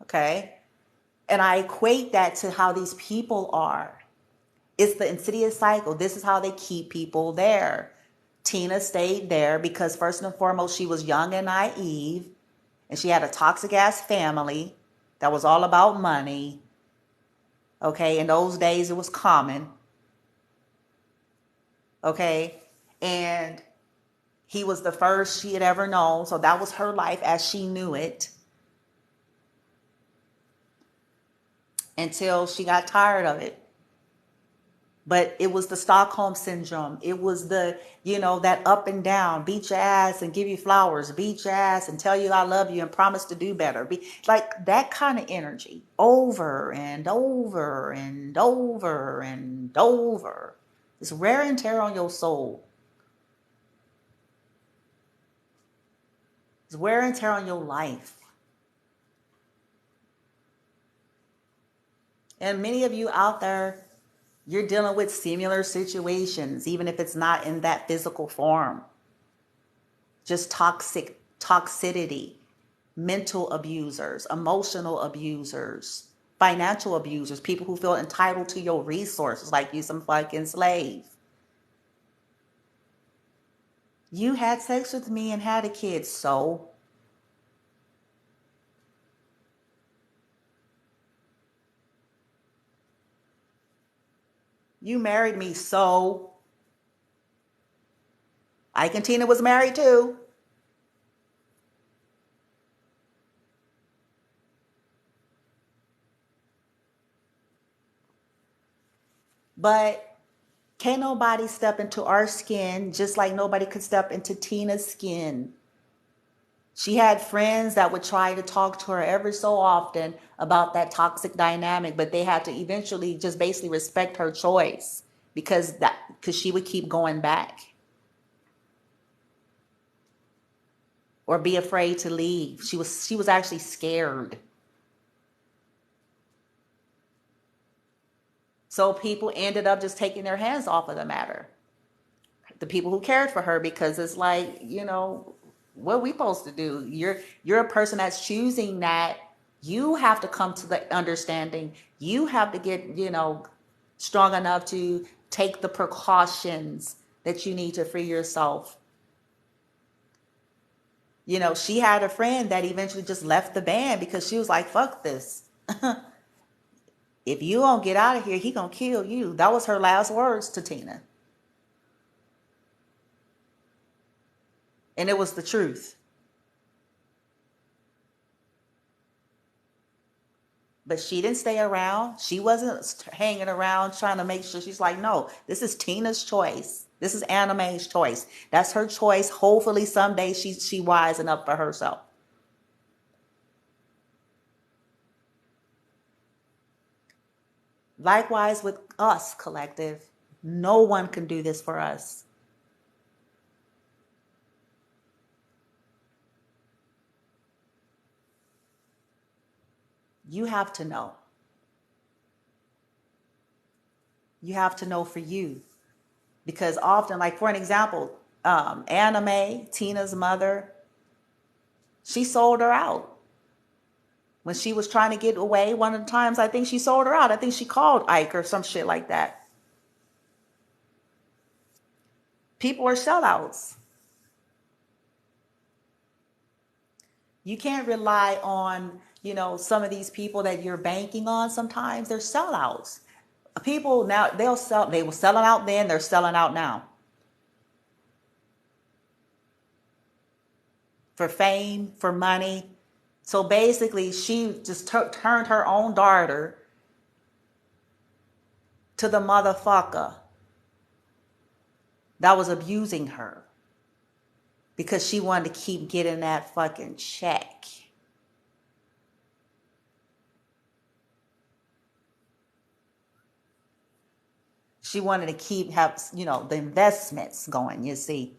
A: Okay? And I equate that to how these people are. It's the insidious cycle. This is how they keep people there. Tina stayed there because first and foremost, she was young and naive, and she had a toxic ass family that was all about money. Okay, in those days it was common. Okay. And he was the first she had ever known. So that was her life as she knew it, until she got tired of it. But it was the Stockholm syndrome. It was the, that up and down, beat your ass and give you flowers, beat your ass and tell you I love you and promise to do better. Be like that kind of energy over and over and over and over. It's wear and tear on your soul. It's wear and tear on your life. And many of you out there, you're dealing with similar situations, even if it's not in that physical form. Just toxicity, mental abusers, emotional abusers, financial abusers, people who feel entitled to your resources like you some fucking slave. You had sex with me and had a kid, so you married me, so Ike and Tina was married too. But can't nobody step into our skin just like nobody could step into Tina's skin. She had friends that would try to talk to her every so often about that toxic dynamic, but they had to eventually just basically respect her choice because she would keep going back or be afraid to leave. She was actually scared. So people ended up just taking their hands off of the matter. The people who cared for her, because it's like, what are we supposed to do? You're a person that's choosing that. You have to come to the understanding. You have to get, strong enough to take the precautions that you need to free yourself. She had a friend that eventually just left the band because she was like, fuck this. If you don't get out of here, he gonna kill you. That was her last words to Tina. And it was the truth. But she didn't stay around. She wasn't hanging around trying to make sure. She's like, no, this is Tina's choice. This is Anime's choice. That's her choice. Hopefully someday she wising up for herself. Likewise with us, collective. No one can do this for us. You have to know. You have to know for you. Because often, like for an example, Anime, Tina's mother, she sold her out. When she was trying to get away, one of the times I think she sold her out. I think she called Ike or some shit like that. People are sellouts. You can't rely on, some of these people that you're banking on. Sometimes they're sellouts. People now, they were selling out then, they're selling out now. For fame, for money. So basically, she just turned her own daughter to the motherfucker that was abusing her because she wanted to keep getting that fucking check. She wanted to the investments going, you see,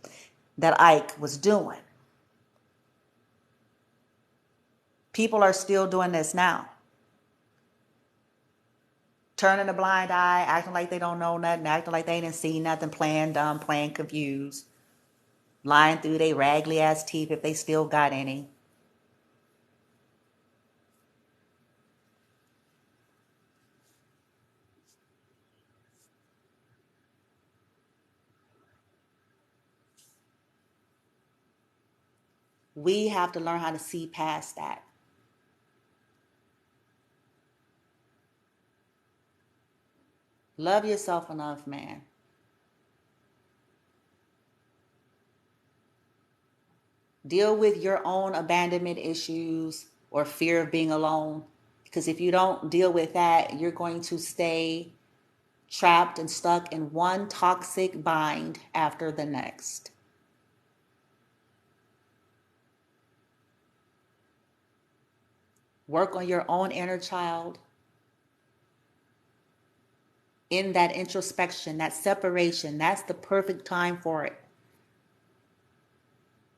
A: that Ike was doing. People are still doing this now. Turning a blind eye, acting like they don't know nothing, acting like they didn't see nothing, playing dumb, playing confused, lying through their raggedy ass teeth if they still got any. We have to learn how to see past that. Love yourself enough, man. Deal with your own abandonment issues or fear of being alone. Because if you don't deal with that, you're going to stay trapped and stuck in one toxic bind after the next. Work on your own inner child. In that introspection, that separation, that's the perfect time for it.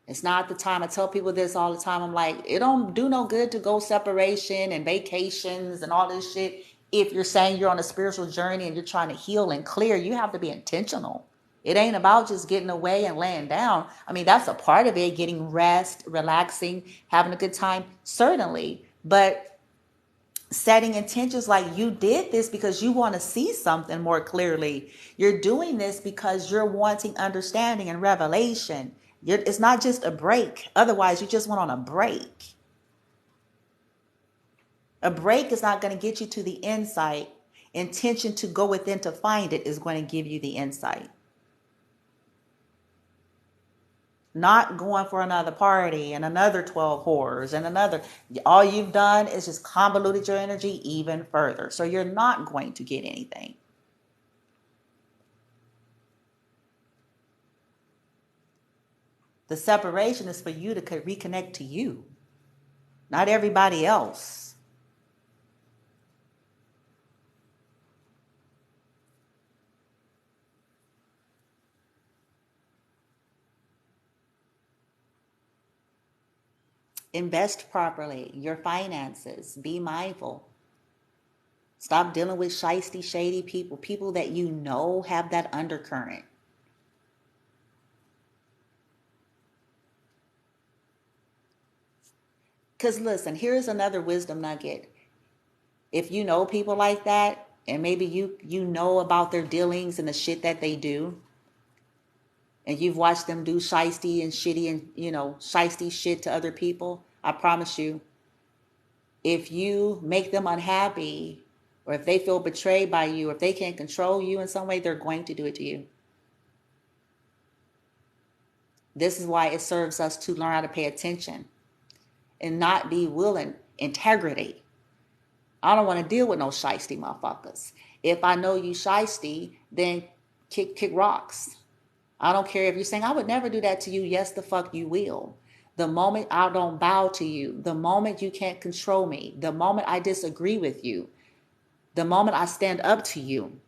A: It's not the time. I tell people this all the time. I'm like, it don't do no good to go separation and vacations and all this shit. If you're saying you're on a spiritual journey and you're trying to heal and clear, you have to be intentional. It ain't about just getting away and laying down. I mean, that's a part of it, getting rest, relaxing, having a good time, certainly. But setting intentions like you did this because you want to see something more clearly. You're doing this because you're wanting understanding and revelation. It's not just a break. Otherwise, you just went on a break. A break is not going to get you to the insight. Intention to go within to find it is going to give you the insight. Not going for another party and another 12 whores and another. All you've done is just convoluted your energy even further. So you're not going to get anything. The separation is for you to reconnect to you, not everybody else. Invest properly, your finances, be mindful. Stop dealing with shisty, shady people, people that you know have that undercurrent. Because listen, here's another wisdom nugget. If you know people like that, and maybe you know about their dealings and the shit that they do, and you've watched them do shisty and shitty and, shisty shit to other people, I promise you, if you make them unhappy, or if they feel betrayed by you, or if they can't control you in some way, they're going to do it to you. This is why it serves us to learn how to pay attention and not be willing. Integrity. I don't want to deal with no shisty motherfuckers. If I know you shisty, then kick rocks. I don't care if you're saying, I would never do that to you. Yes, the fuck you will. The moment I don't bow to you, the moment you can't control me, the moment I disagree with you, the moment I stand up to you,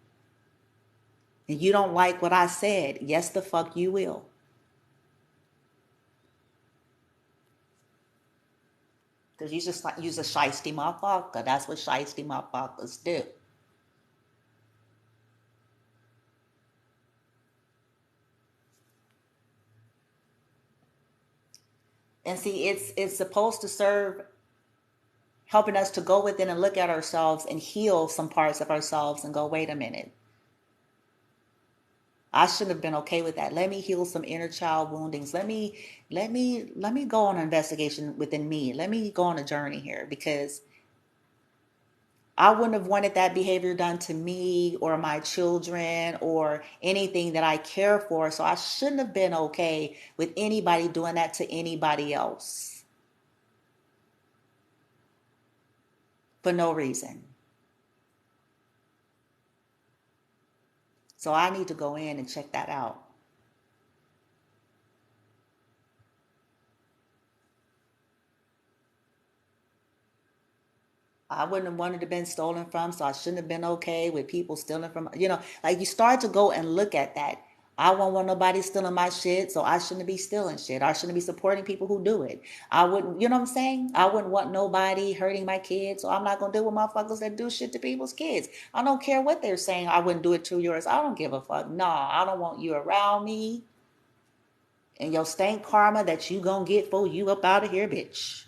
A: and you don't like what I said, yes, the fuck you will. Because you just like use a shisty motherfucker. That's what shisty motherfuckers do. And see, it's supposed to serve helping us to go within and look at ourselves and heal some parts of ourselves and go, wait a minute. I shouldn't have been okay with that. Let me heal some inner child woundings. Let me go on an investigation within me. Let me go on a journey here, because I wouldn't have wanted that behavior done to me or my children or anything that I care for. So I shouldn't have been okay with anybody doing that to anybody else for no reason. So I need to go in and check that out. I wouldn't have wanted to have been stolen from, so I shouldn't have been okay with people stealing from, like you start to go and look at that. I won't want nobody stealing my shit, so I shouldn't be stealing shit. I shouldn't be supporting people who do it. I wouldn't, you know what I'm saying? I wouldn't want nobody hurting my kids, so I'm not gonna deal with motherfuckers that do shit to people's kids. I don't care what they're saying. I wouldn't do it to yours. I don't give a fuck. Nah, I don't want you around me and your stank karma that you gonna get for you up out of here, bitch.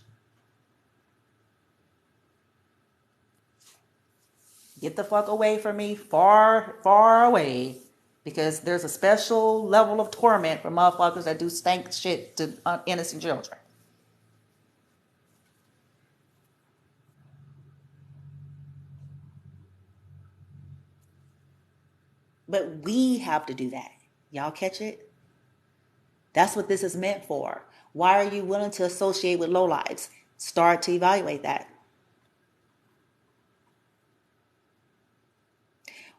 A: Get the fuck away from me, far, far away. Because there's a special level of torment for motherfuckers that do stank shit to innocent children. But we have to do that. Y'all catch it? That's what this is meant for. Why are you willing to associate with lowlives? Start to evaluate that.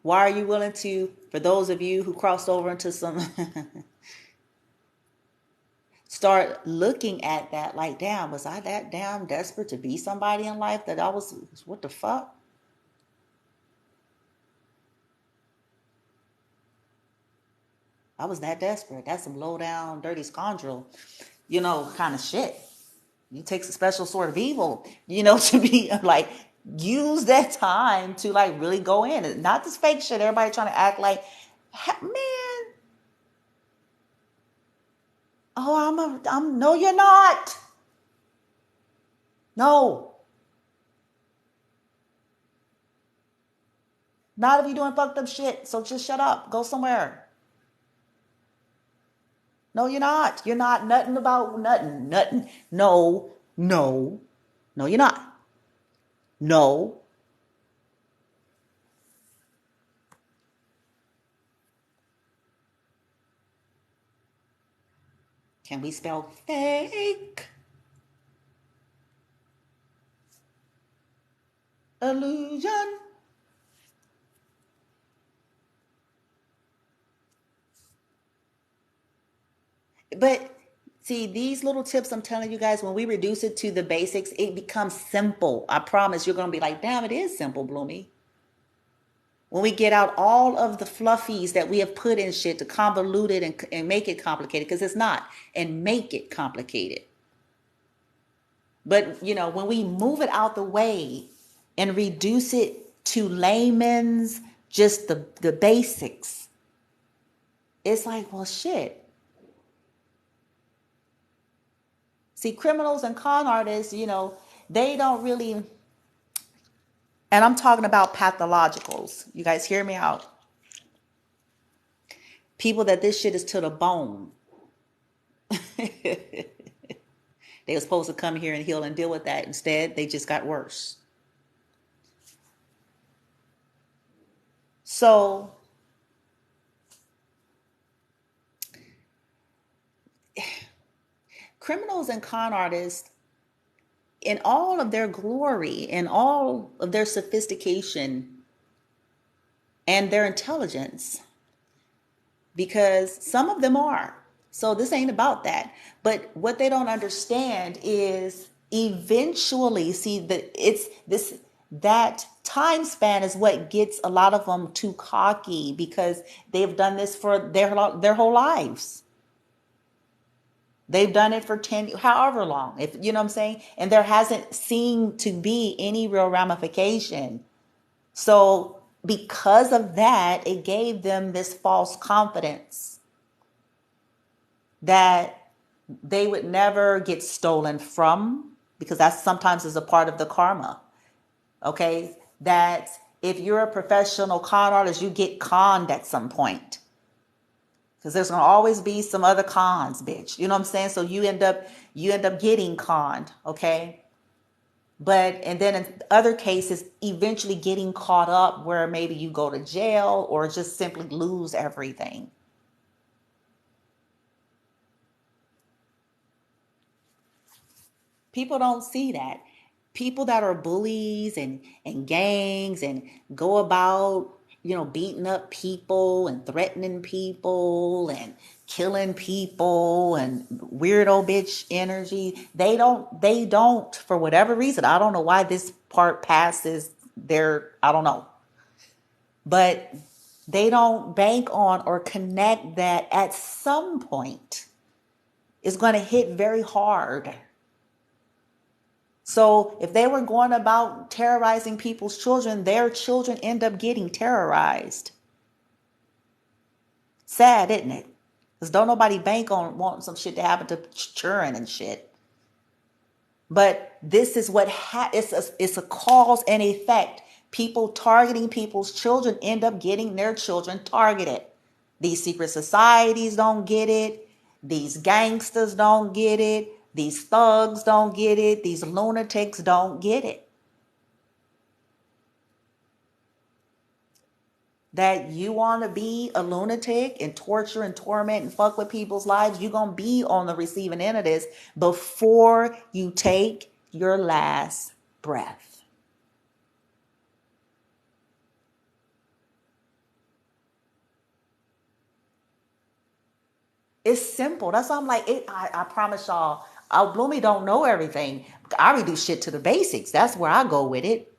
A: Why are you willing to, for those of you who crossed over into some, start looking at that like, damn, was I that damn desperate to be somebody in life that I was, what the fuck? I was that desperate. That's some low down, dirty scoundrel, kind of shit. You take a special sort of evil, to be like, use that time to like really go in. Not this fake shit. Everybody trying to act like, man, oh, no, you're not. No. Not if you're doing fucked up shit. So just shut up. Go somewhere. No, you're not. You're not nothing about nothing. Nothing. No. No. No, you're not. No. Can we spell fake? Illusion. But see, these little tips I'm telling you guys, when we reduce it to the basics, it becomes simple. I promise you're going to be like, damn, it is simple, Bloomy. When we get out all of the fluffies that we have put in shit to convolute it and make it complicated, because it's not, and make it complicated. But, when we move it out the way and reduce it to layman's, just the basics, it's like, well, shit. See, criminals and con artists, they don't really, and I'm talking about pathologicals. You guys hear me out. People that this shit is to the bone. They were supposed to come here and heal and deal with that. Instead, they just got worse. So, criminals and con artists, in all of their glory, in all of their sophistication and their intelligence, because some of them are. So this ain't about that. But what they don't understand is eventually, see, that time span is what gets a lot of them too cocky, because they've done this for their whole lives. They've done it for 10, however long, if you know what I'm saying, and there hasn't seemed to be any real ramification. So because of that, it gave them this false confidence that they would never get stolen from, because that sometimes is a part of the karma. Okay, that if you're a professional con artist, you get conned at some point, because there's going to always be some other cons, bitch. You know what I'm saying? So you end up getting conned, okay? And then in other cases, eventually getting caught up where maybe you go to jail or just simply lose everything. People don't see that. People that are bullies and gangs and go about, beating up people and threatening people and killing people and weirdo bitch energy. They don't, for whatever reason. I don't know why this part passes their, I don't know. But they don't bank on or connect that at some point it's going to hit very hard. So if they were going about terrorizing people's children, their children end up getting terrorized. Sad, isn't it? Because don't nobody bank on wanting some shit to happen to children and shit. But this is what it's a cause and effect. People targeting people's children end up getting their children targeted. These secret societies don't get it. These gangsters don't get it. These thugs don't get it. These lunatics don't get it. that you want to be a lunatic and torture and torment and fuck with people's lives, you're going to be on the receiving end of this before you take your last breath. It's simple. That's why I'm like, I promise y'all, Bloomy don't know everything. I reduce shit to the basics. That's where I go with it.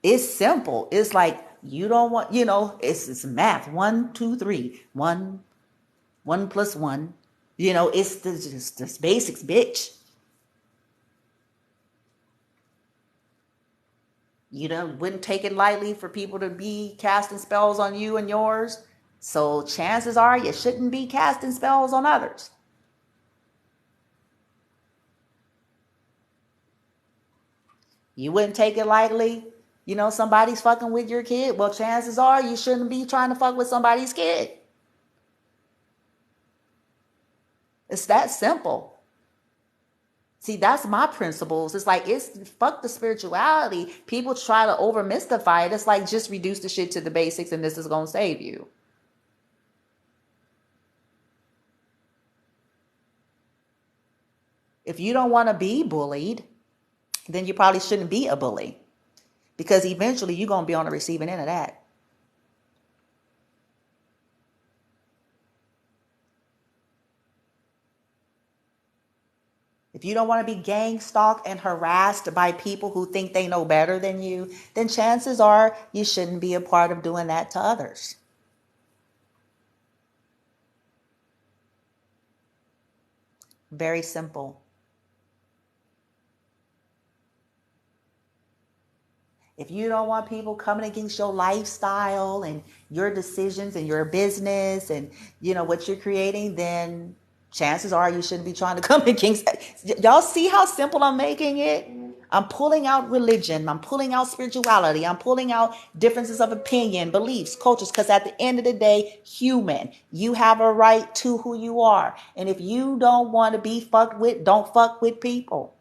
A: It's simple. It's like, you don't want, it's math. 1, 2, 3. 1 + 1. It's just this basics, bitch. Wouldn't take it lightly for people to be casting spells on you and yours. So chances are you shouldn't be casting spells on others. You wouldn't take it lightly. Somebody's fucking with your kid. Well, chances are you shouldn't be trying to fuck with somebody's kid. It's that simple. See, that's my principles. It's like, it's fuck the spirituality. People try to over mystify it. It's like, just reduce the shit to the basics and this is going to save you. If you don't want to be bullied, then you probably shouldn't be a bully, because eventually you're going to be on the receiving end of that. If you don't want to be gang stalked and harassed by people who think they know better than you, then chances are you shouldn't be a part of doing that to others. Very simple. If you don't want people coming against your lifestyle and your decisions and your business and what you're creating, then chances are you shouldn't be trying to come against. Y'all see how simple I'm making it? I'm pulling out religion. I'm pulling out spirituality. I'm pulling out differences of opinion, beliefs, cultures, because at the end of the day, human, you have a right to who you are. And if you don't want to be fucked with, don't fuck with people.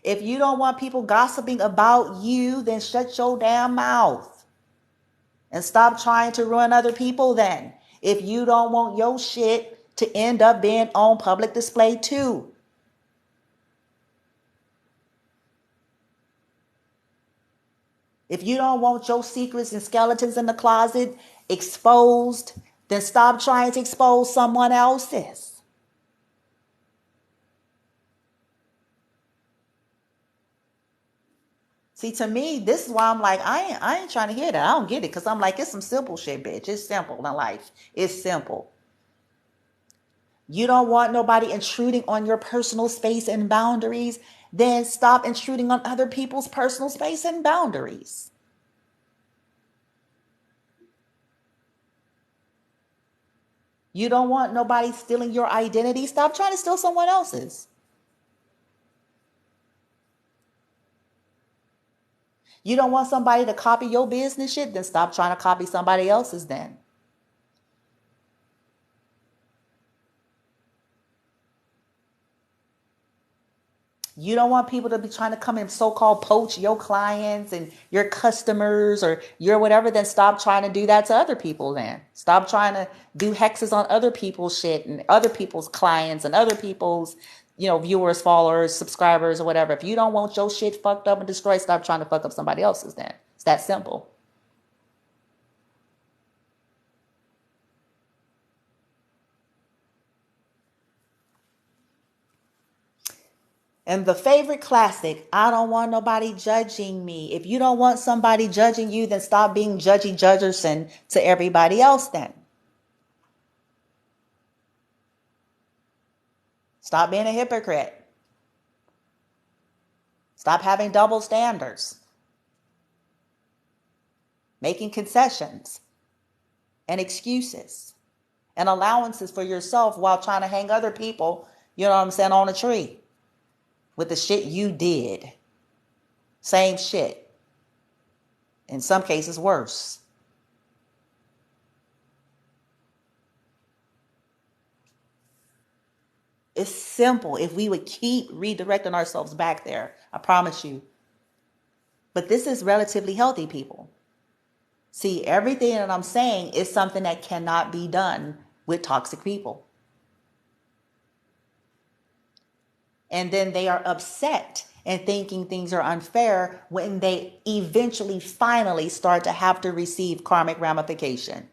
A: If you don't want people gossiping about you, then shut your damn mouth and stop trying to ruin other people then. If you don't want your shit to end up being on public display too. If you don't want your secrets and skeletons in the closet exposed, then stop trying to expose someone else's. See, to me, this is why I'm like, I ain't trying to hear that. I don't get it, because I'm like, it's some simple shit, bitch. It's simple in life. It's simple. You don't want nobody intruding on your personal space and boundaries, then stop intruding on other people's personal space and boundaries. You don't want nobody stealing your identity, stop trying to steal someone else's. You don't want somebody to copy your business shit, then stop trying to copy somebody else's then. You don't want people to be trying to come and so-called poach your clients and your customers or your whatever, then stop trying to do that to other people then. Stop trying to do hexes on other people's shit and other people's clients and other people's, viewers, followers, subscribers, or whatever. If you don't want your shit fucked up and destroyed, stop trying to fuck up somebody else's then. It's that simple. And the favorite classic, I don't want nobody judging me. If you don't want somebody judging you, then stop being judgy judgerson to everybody else then. Stop being a hypocrite. Stop having double standards. Making concessions and excuses and allowances for yourself while trying to hang other people, on a tree with the shit you did. Same shit. In some cases, worse. It's simple. If we would keep redirecting ourselves back there, I promise you. But this is relatively healthy, people. See, everything that I'm saying is something that cannot be done with toxic people. And then they are upset and thinking things are unfair when they eventually, finally start to have to receive karmic ramification.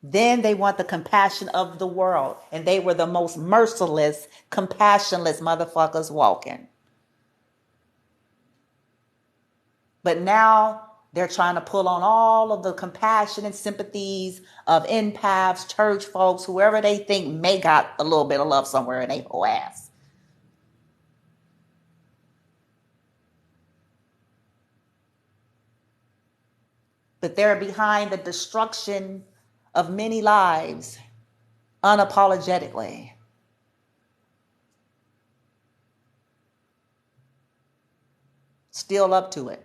A: Then they want the compassion of the world. And they were the most merciless, compassionless motherfuckers walking. But now they're trying to pull on all of the compassion and sympathies of empaths, church folks, whoever they think may got a little bit of love somewhere in their whole ass. But they're behind the destruction of many lives unapologetically. Still up to it.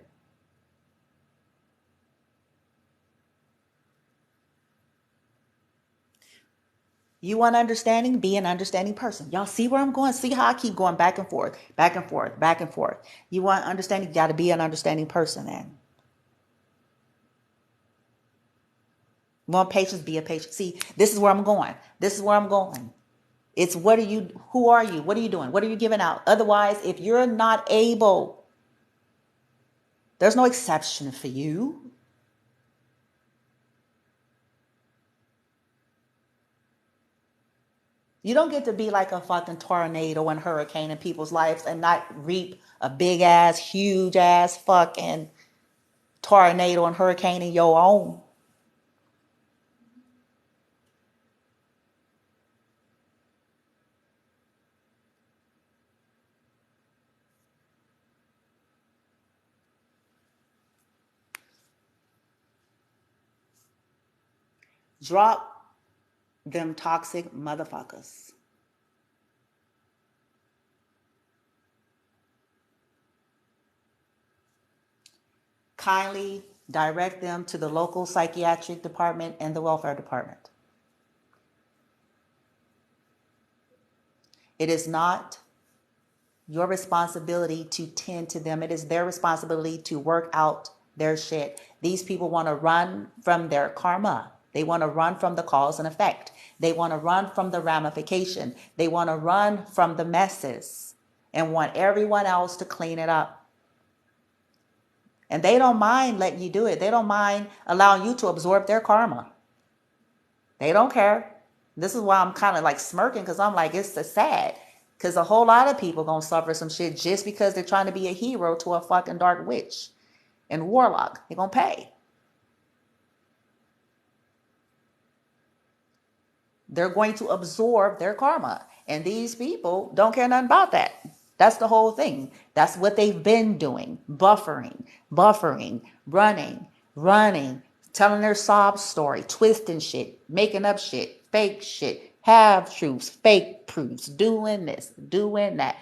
A: You want understanding? Be an understanding person. Y'all see where I'm going? See how I keep going back and forth, back and forth, back and forth. You want understanding? You got to be an understanding person then. You want patience? Be a patient. See, this is where I'm going. This is where I'm going. It's who are you? What are you doing? What are you giving out? Otherwise, if you're not able, there's no exception for you. You don't get to be like a fucking tornado and hurricane in people's lives and not reap a big ass, huge ass fucking tornado and hurricane in your own. Drop them toxic motherfuckers. Kindly direct them to the local psychiatric department and the welfare department. It is not your responsibility to tend to them. It is their responsibility to work out their shit. These people want to run from their karma. They want to run from the cause and effect. They want to run from the ramification. They want to run from the messes and want everyone else to clean it up. And they don't mind letting you do it. They don't mind allowing you to absorb their karma. They don't care. This is why I'm kind of like smirking, because I'm like, it's sad. Because a whole lot of people gonna suffer some shit just because they're trying to be a hero to a fucking dark witch and warlock. They're gonna pay. They're going to absorb their karma. And these people don't care nothing about that. That's the whole thing. That's what they've been doing. Buffering, running, telling their sob story, twisting shit, making up shit, fake shit, half truths, fake proofs, doing this, doing that.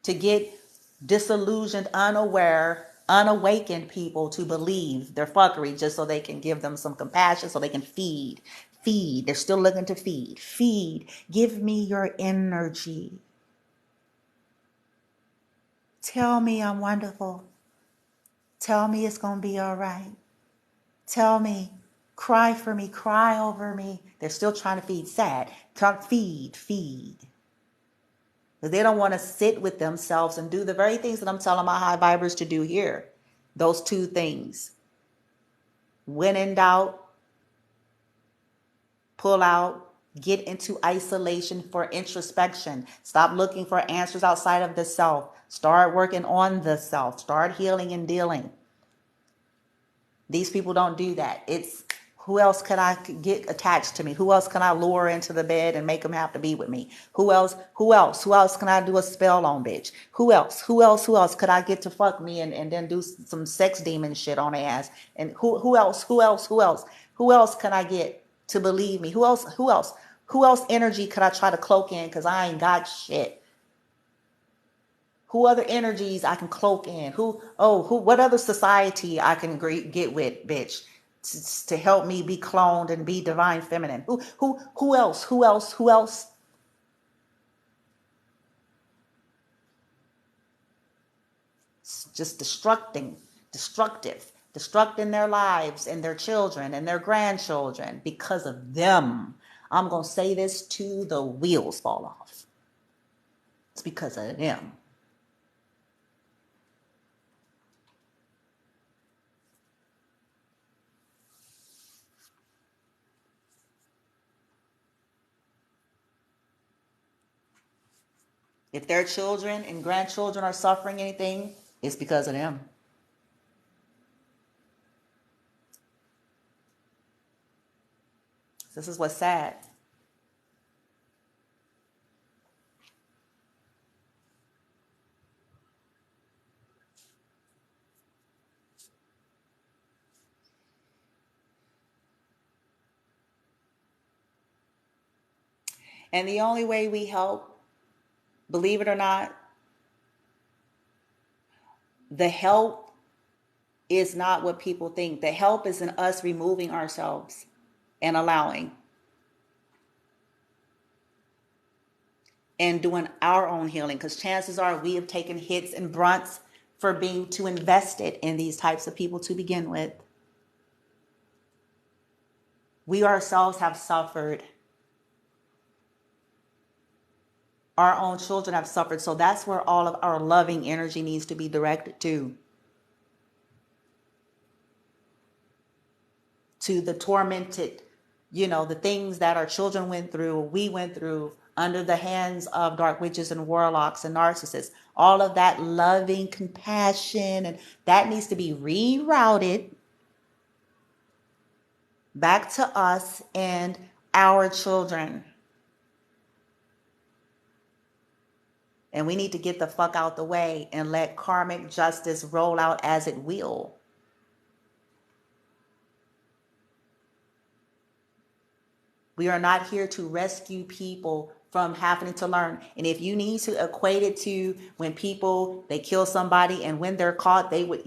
A: To get disillusioned, unaware, unawakened people to believe their fuckery just so they can give them some compassion, so they can feed. They're still looking to feed. Give me your energy. Tell me I'm wonderful. Tell me it's going to be all right. Tell me, cry for me, cry over me. They're still trying to feed sad. Feed. But they don't want to sit with themselves and do the very things that I'm telling my high vibers to do here. Those two things. When in doubt, pull out, get into isolation for introspection. Stop looking for answers outside of the self. Start working on the self. Start healing and dealing. These people don't do that. It's who else can I get attached to me? Who else can I lure into the bed and make them have to be with me? Who else can I do a spell on, bitch? Who else could I get to fuck me and then do some sex demon shit on their ass? And who else can I get to believe me? Who else energy could I try to cloak in? Cause I ain't got shit. Who other energies I can cloak in? What other society I can get with, bitch? to help me be cloned and be divine feminine. Who else? Who else? Who else? It's just destructing their lives and their children and their grandchildren because of them. I'm going to say this till the wheels fall off. It's because of them. If their children and grandchildren are suffering anything, it's because of them. This is what's sad. And the only way we help, believe it or not, the help is not what people think. The help is in us removing ourselves and allowing and doing our own healing, because chances are we have taken hits and brunts for being too invested in these types of people to begin with. We ourselves have suffered. Our own children have suffered. So that's where all of our loving energy needs to be directed to the tormented, the things that our children went through, we went through under the hands of dark witches and warlocks and narcissists. All of that loving compassion, and that needs to be rerouted back to us and our children. And we need to get the fuck out the way and let karmic justice roll out as it will. We are not here to rescue people from having to learn. And if you need to equate it to when people, they kill somebody and when they're caught, they would,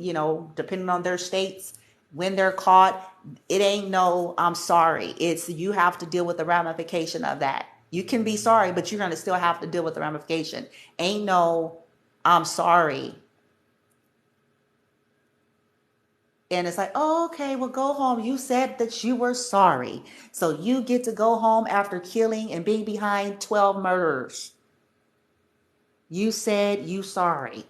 A: depending on their states, when they're caught, it ain't no, I'm sorry. It's you have to deal with the ramification of that. You can be sorry, but you're going to still have to deal with the ramification. Ain't no, I'm sorry. And it's like, oh, okay, well, go home. You said that you were sorry. So you get to go home after killing and being behind 12 murderers. You said you sorry.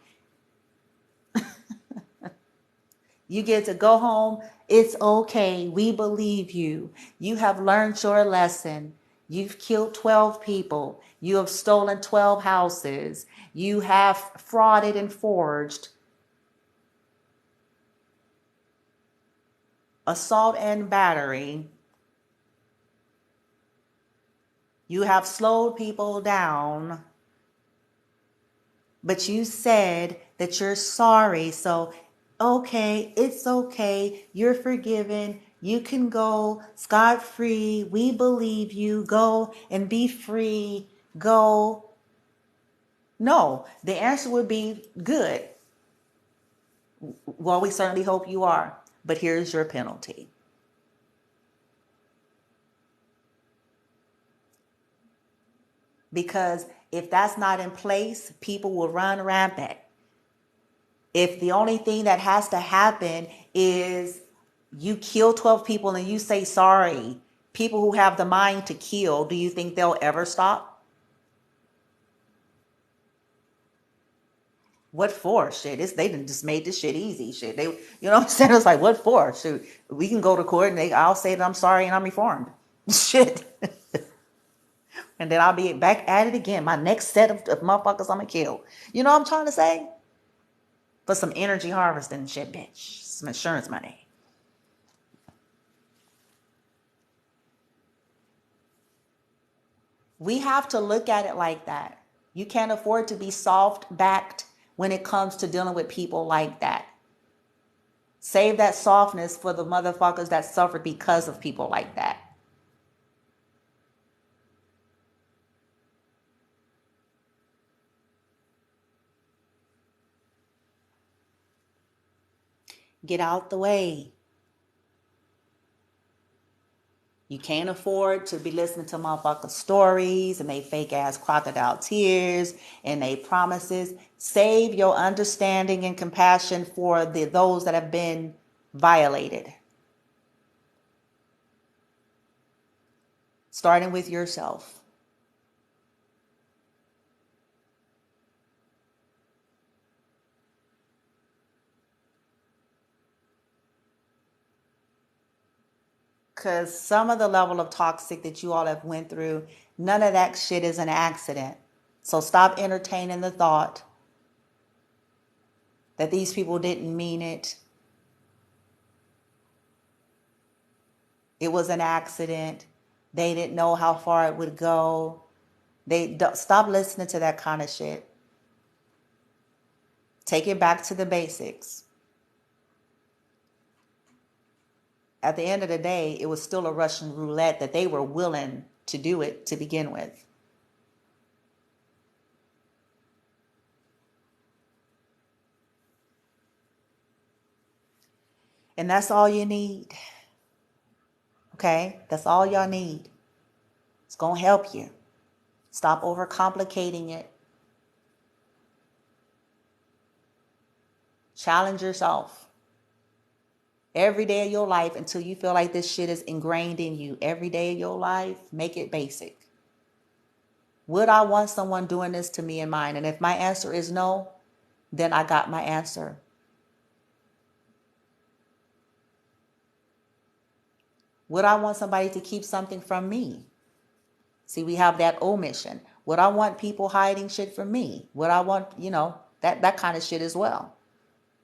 A: You get to go home. It's okay. We believe you. You have learned your lesson. You've killed 12 people. You have stolen 12 houses. You have frauded and forged. Assault and battery. You have slowed people down. But you said that you're sorry. So, okay, it's okay. You're forgiven. You can go scot-free. We believe you. Go and be free. Go. No, the answer would be good. Well, we certainly hope you are. But here's your penalty. Because if that's not in place, people will run rampant. If the only thing that has to happen is you kill 12 people and you say sorry, people who have the mind to kill, do you think they'll ever stop? What for? Shit, they done just made this shit easy. Shit, they, you know what I'm saying? It's like, what for? Shoot, we can go to court and I'll say that I'm sorry and I'm reformed. Shit. And then I'll be back at it again. My next set of motherfuckers I'm gonna kill. You know what I'm trying to say? For some energy harvesting shit, bitch. Some insurance money. We have to look at it like that. You can't afford to be soft-backed when it comes to dealing with people like that. Save that softness for the motherfuckers that suffered because of people like that. Get out the way. You can't afford to be listening to motherfucking stories and they fake ass crocodile tears and they promises. Save your understanding and compassion for those that have been violated. Starting with yourself. Because some of the level of toxic that you all have went through, none of that shit is an accident. So stop entertaining the thought that these people didn't mean it. It was an accident. They didn't know how far it would go. Stop listening to that kind of shit. Take it back to the basics. At the end of the day, it was still a Russian roulette that they were willing to do it to begin with. And that's all you need. Okay? That's all y'all need. It's going to help you. Stop overcomplicating it. Challenge yourself. Every day of your life until you feel like this shit is ingrained in you. Every day of your life, make it basic. Would I want someone doing this to me and mine? And if my answer is no, then I got my answer. Would I want somebody to keep something from me? See, we have that omission. Would I want people hiding shit from me? Would I want, that kind of shit as well?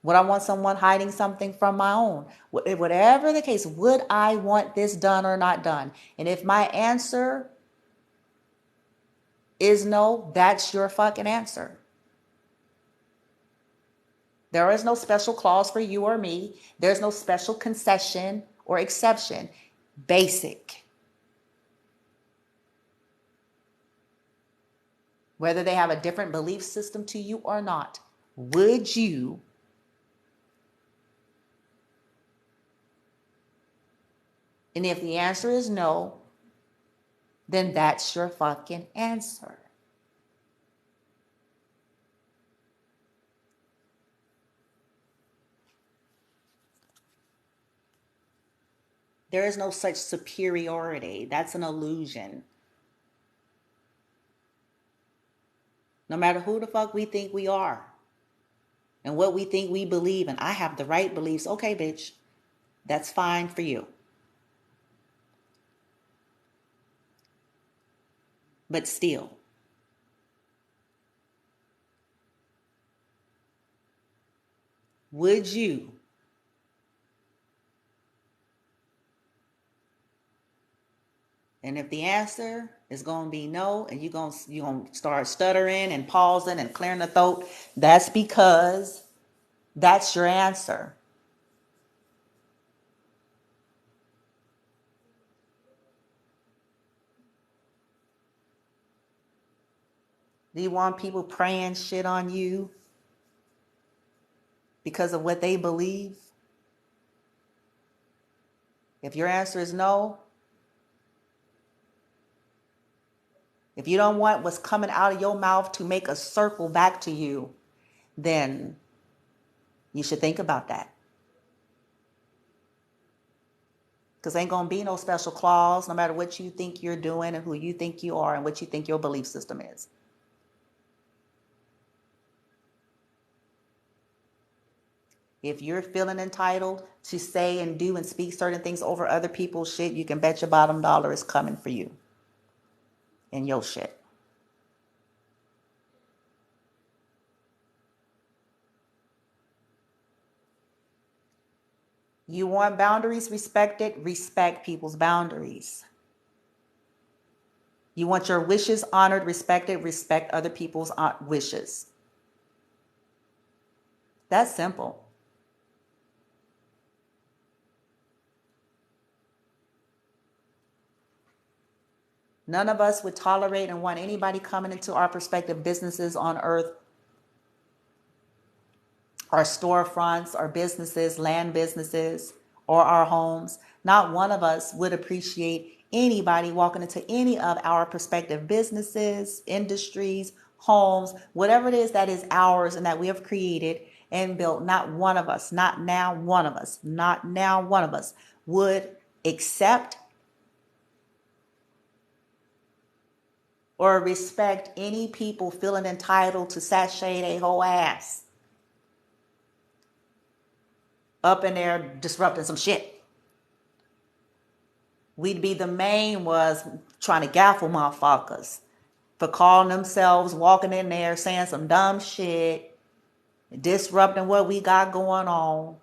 A: Would I want someone hiding something from my own? Whatever the case, would I want this done or not done? And if my answer is no, that's your fucking answer. There is no special clause for you or me. There's no special concession or exception. Basic. Whether they have a different belief system to you or not, would you And if the answer is no, then that's your fucking answer. There is no such superiority. That's an illusion. No matter who the fuck we think we are and what we think we believe in, I have the right beliefs. Okay, bitch, that's fine for you. But still, would you And if the answer is going to be no, and you're going to start stuttering and pausing and clearing the throat, that's because that's your answer. Do you want people praying shit on you because of what they believe? If your answer is no, if you don't want what's coming out of your mouth to make a circle back to you, then you should think about that. Because ain't going to be no special clause no matter what you think you're doing and who you think you are and what you think your belief system is. If you're feeling entitled to say and do and speak certain things over other people's shit, you can bet your bottom dollar is coming for you and your shit. You want boundaries respected? Respect people's boundaries. You want your wishes honored, respected? Respect other people's wishes. That's simple. None of us would tolerate and want anybody coming into our prospective businesses on earth, our storefronts, our businesses, land businesses, or our homes. Not one of us would appreciate anybody walking into any of our prospective businesses, industries, homes, whatever it is that is ours and that we have created and built, not one of us, not now one of us, not now one of us would accept or respect any people feeling entitled to sashay their whole ass up in there disrupting some shit. We'd be the main was trying to gaffle motherfuckers for calling themselves, walking in there saying some dumb shit, disrupting what we got going on,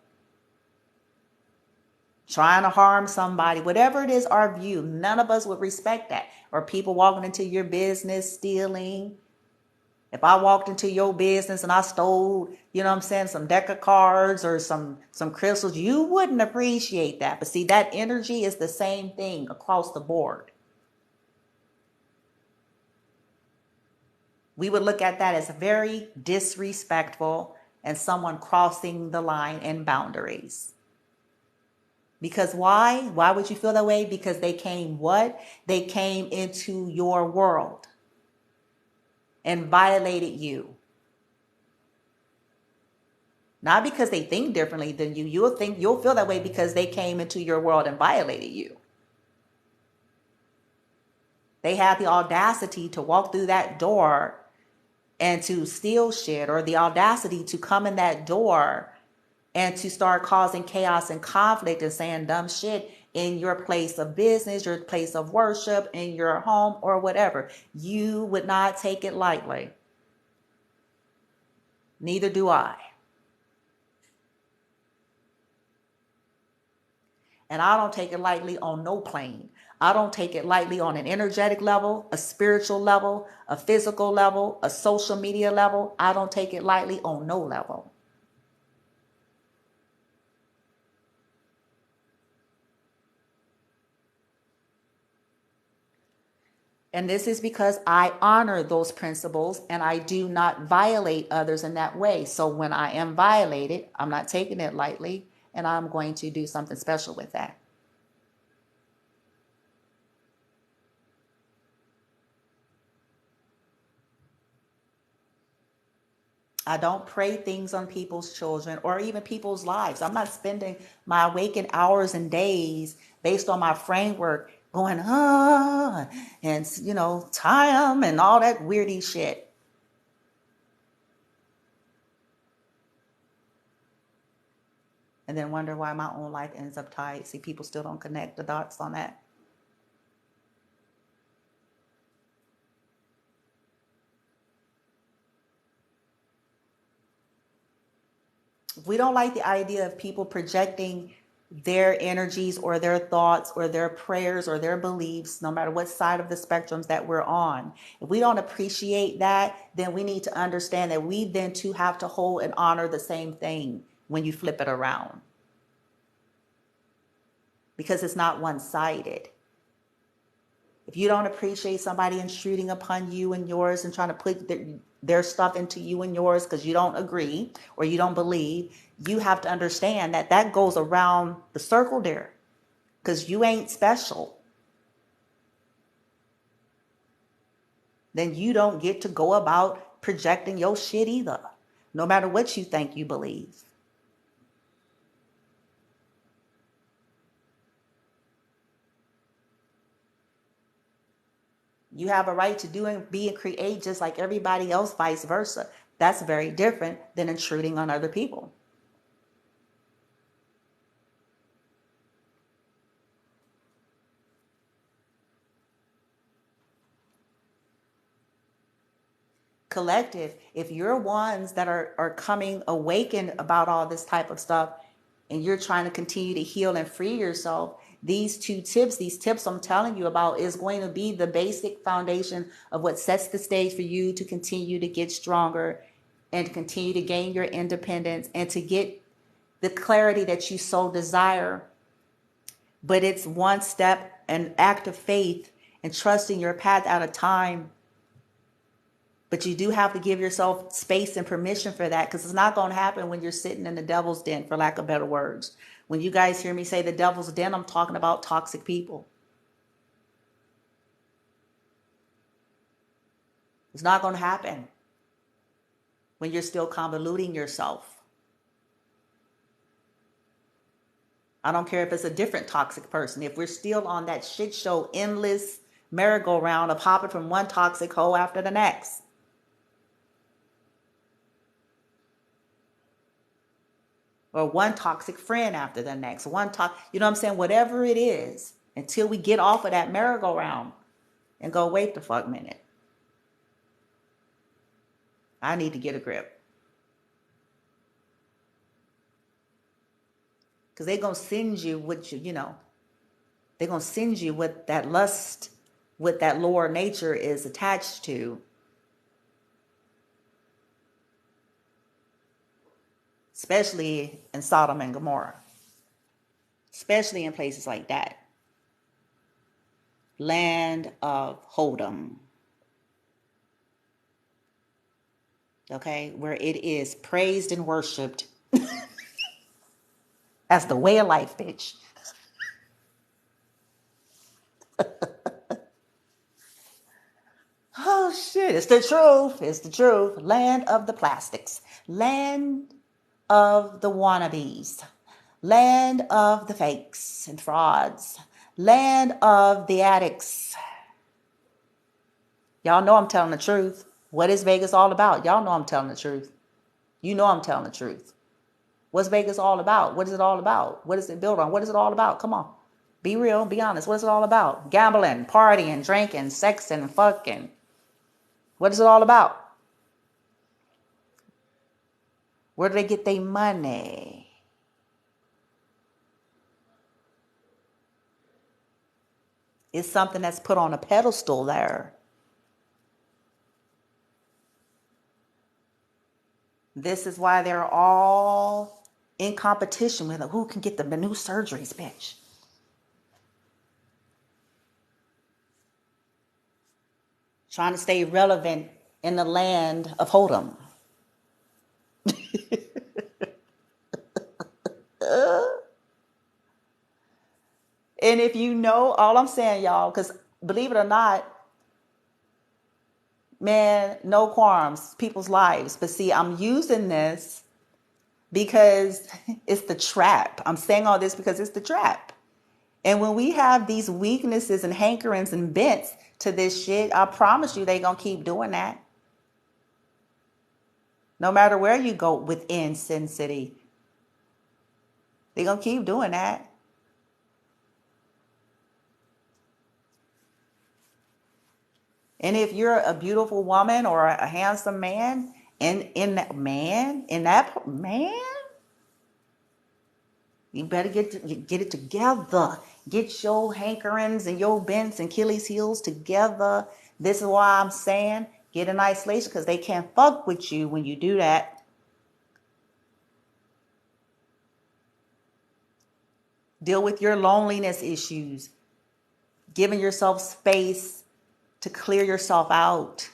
A: trying to harm somebody. Whatever it is, our view, none of us would respect that. Or people walking into your business stealing. If I walked into your business and I stole, you know what I'm saying, some deck of cards or some crystals, you wouldn't appreciate that. But see, that energy is the same thing across the board. We would look at that as very disrespectful and someone crossing the line and boundaries. Because why? Why would you feel that way? Because they came what? They came into your world and violated you. Not because they think differently than you. You'll feel that way because they came into your world and violated you. They had the audacity to walk through that door and to steal shit, or the audacity to come in that door and to start causing chaos and conflict and saying dumb shit in your place of business, your place of worship, in your home, or whatever. You would not take it lightly. Neither do I. And I don't take it lightly on no plane. I don't take it lightly on an energetic level, a spiritual level, a physical level, a social media level. I don't take it lightly on no level. And this is because I honor those principles and I do not violate others in that way. So when I am violated, I'm not taking it lightly and I'm going to do something special with that. I don't pray things on people's children or even people's lives. I'm not spending my waking hours and days based on my framework going, and, time and all that weirdy shit. And then wonder why my own life ends up tied. See, people still don't connect the dots on that. We don't like the idea of people projecting their energies or their thoughts or their prayers or their beliefs, no matter what side of the spectrums that we're on. If we don't appreciate that, then we need to understand that we then too have to hold and honor the same thing when you flip it around. Because it's not one-sided. If you don't appreciate somebody intruding upon you and yours and trying to put their stuff into you and yours because you don't agree or you don't believe, you have to understand that that goes around the circle there because you ain't special. Then you don't get to go about projecting your shit either, no matter what you think you believe. You have a right to do and be and create just like everybody else, vice versa. That's very different than intruding on other people. Collective, if you're ones that are coming awakened about all this type of stuff and you're trying to continue to heal and free yourself, these tips I'm telling you about is going to be the basic foundation of what sets the stage for you to continue to get stronger and continue to gain your independence and to get the clarity that you so desire. But it's one step, an act of faith and trusting your path at a time. But you do have to give yourself space and permission for that because it's not going to happen when you're sitting in the devil's den, for lack of better words. When you guys hear me say the devil's den, I'm talking about toxic people. It's not going to happen when you're still convoluting yourself. I don't care if it's a different toxic person. If we're still on that shit show, endless merry-go-round of hopping from one toxic hole after the next. Or one toxic friend after the next. You know what I'm saying? Whatever it is, until we get off of that merry-go-round and go, wait the fuck minute. I need to get a grip. Because they're going to send you what they're going to send you what that lust, what that lower nature is attached to. Especially in Sodom and Gomorrah. Especially in places like that. Land of Hodom. Okay, where it is praised and worshipped as the way of life, bitch. Oh shit, it's the truth. It's the truth. Land of the plastics. Land of the wannabes. Land of the fakes and frauds. Land of the addicts. Y'all know I'm telling the truth. What is Vegas all about? Y'all know I'm telling the truth. You know I'm telling the truth. What's Vegas all about? What is it all about? What is it built on? What is it all about? Come on. Be real. Be honest. What is it all about? Gambling, partying, drinking, sexing, fucking. What is it all about? Where do they get their money? It's something that's put on a pedestal there. This is why they're all in competition with who can get the new surgeries, bitch. Trying to stay relevant in the land of Hodom. And if you know, all I'm saying, y'all, because believe it or not, man, no qualms, people's lives. But see, I'm using this because it's the trap. I'm saying all this because it's the trap. And when we have these weaknesses and hankerings and bents to this shit, I promise you they gonna keep doing that. No matter where you go within Sin City, they gonna keep doing that. And if you're a beautiful woman or a handsome man, in that man, you better get it together. Get your hankerings and your bents and Achilles heels together. This is why I'm saying get in isolation, because they can't fuck with you when you do that. Deal with your loneliness issues. Giving yourself space to clear yourself out.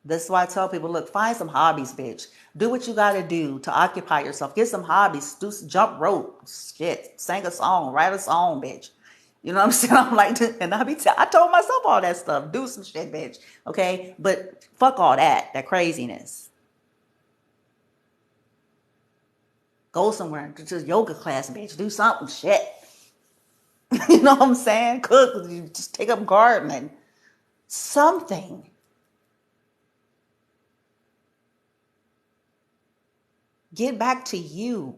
A: That's why I tell people, look, find some hobbies, bitch. Do what you got to do to occupy yourself. Get some hobbies. Do some jump rope. Shit. Sing a song. Write a song, bitch. You know what I'm saying? I'm like, and I told myself all that stuff. Do some shit, bitch. Okay? But fuck all that craziness. Go somewhere to a yoga class, bitch. Do something, shit. You know what I'm saying? Cook. Just take up gardening. Something. Get back to you.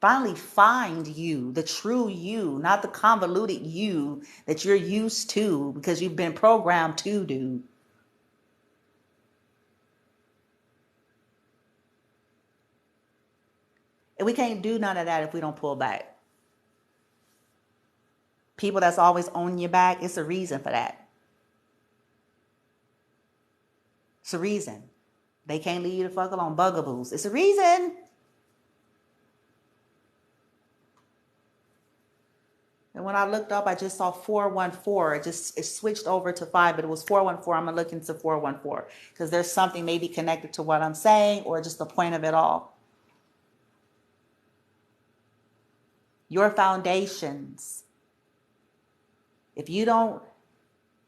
A: Finally find you, the true you, not the convoluted you that you're used to because you've been programmed to do. And we can't do none of that if we don't pull back. People that's always on your back, it's a reason for that. It's a reason. They can't leave you the fuck alone. Bugaboos. It's a reason. And when I looked up, I just saw 414. It switched over to 5, but it was 414. I'm going to look into 414 because there's something maybe connected to what I'm saying or just the point of it all. Your foundations If you don't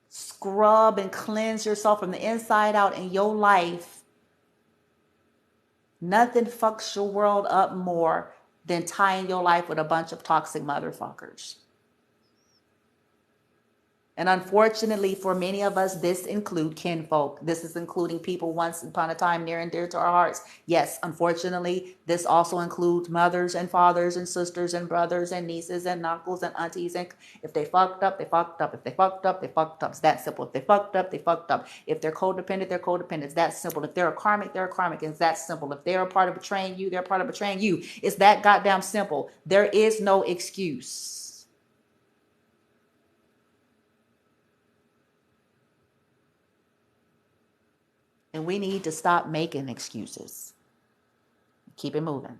A: scrub and cleanse yourself from the inside out in your life, nothing fucks your world up more than tying your life with a bunch of toxic motherfuckers. And unfortunately, for many of us, this includes kinfolk. This is including people once upon a time near and dear to our hearts. Yes, unfortunately, this also includes mothers and fathers and sisters and brothers and nieces and uncles and aunties. And if they fucked up, they fucked up. If they fucked up, they fucked up. It's that simple. If they fucked up, they fucked up. If they're codependent, they're codependent. It's that simple. If they're a karmic, they're a karmic. It's that simple. If they're a part of betraying you, they're a part of betraying you. It's that goddamn simple. There is no excuse. And we need to stop making excuses. Keep it moving.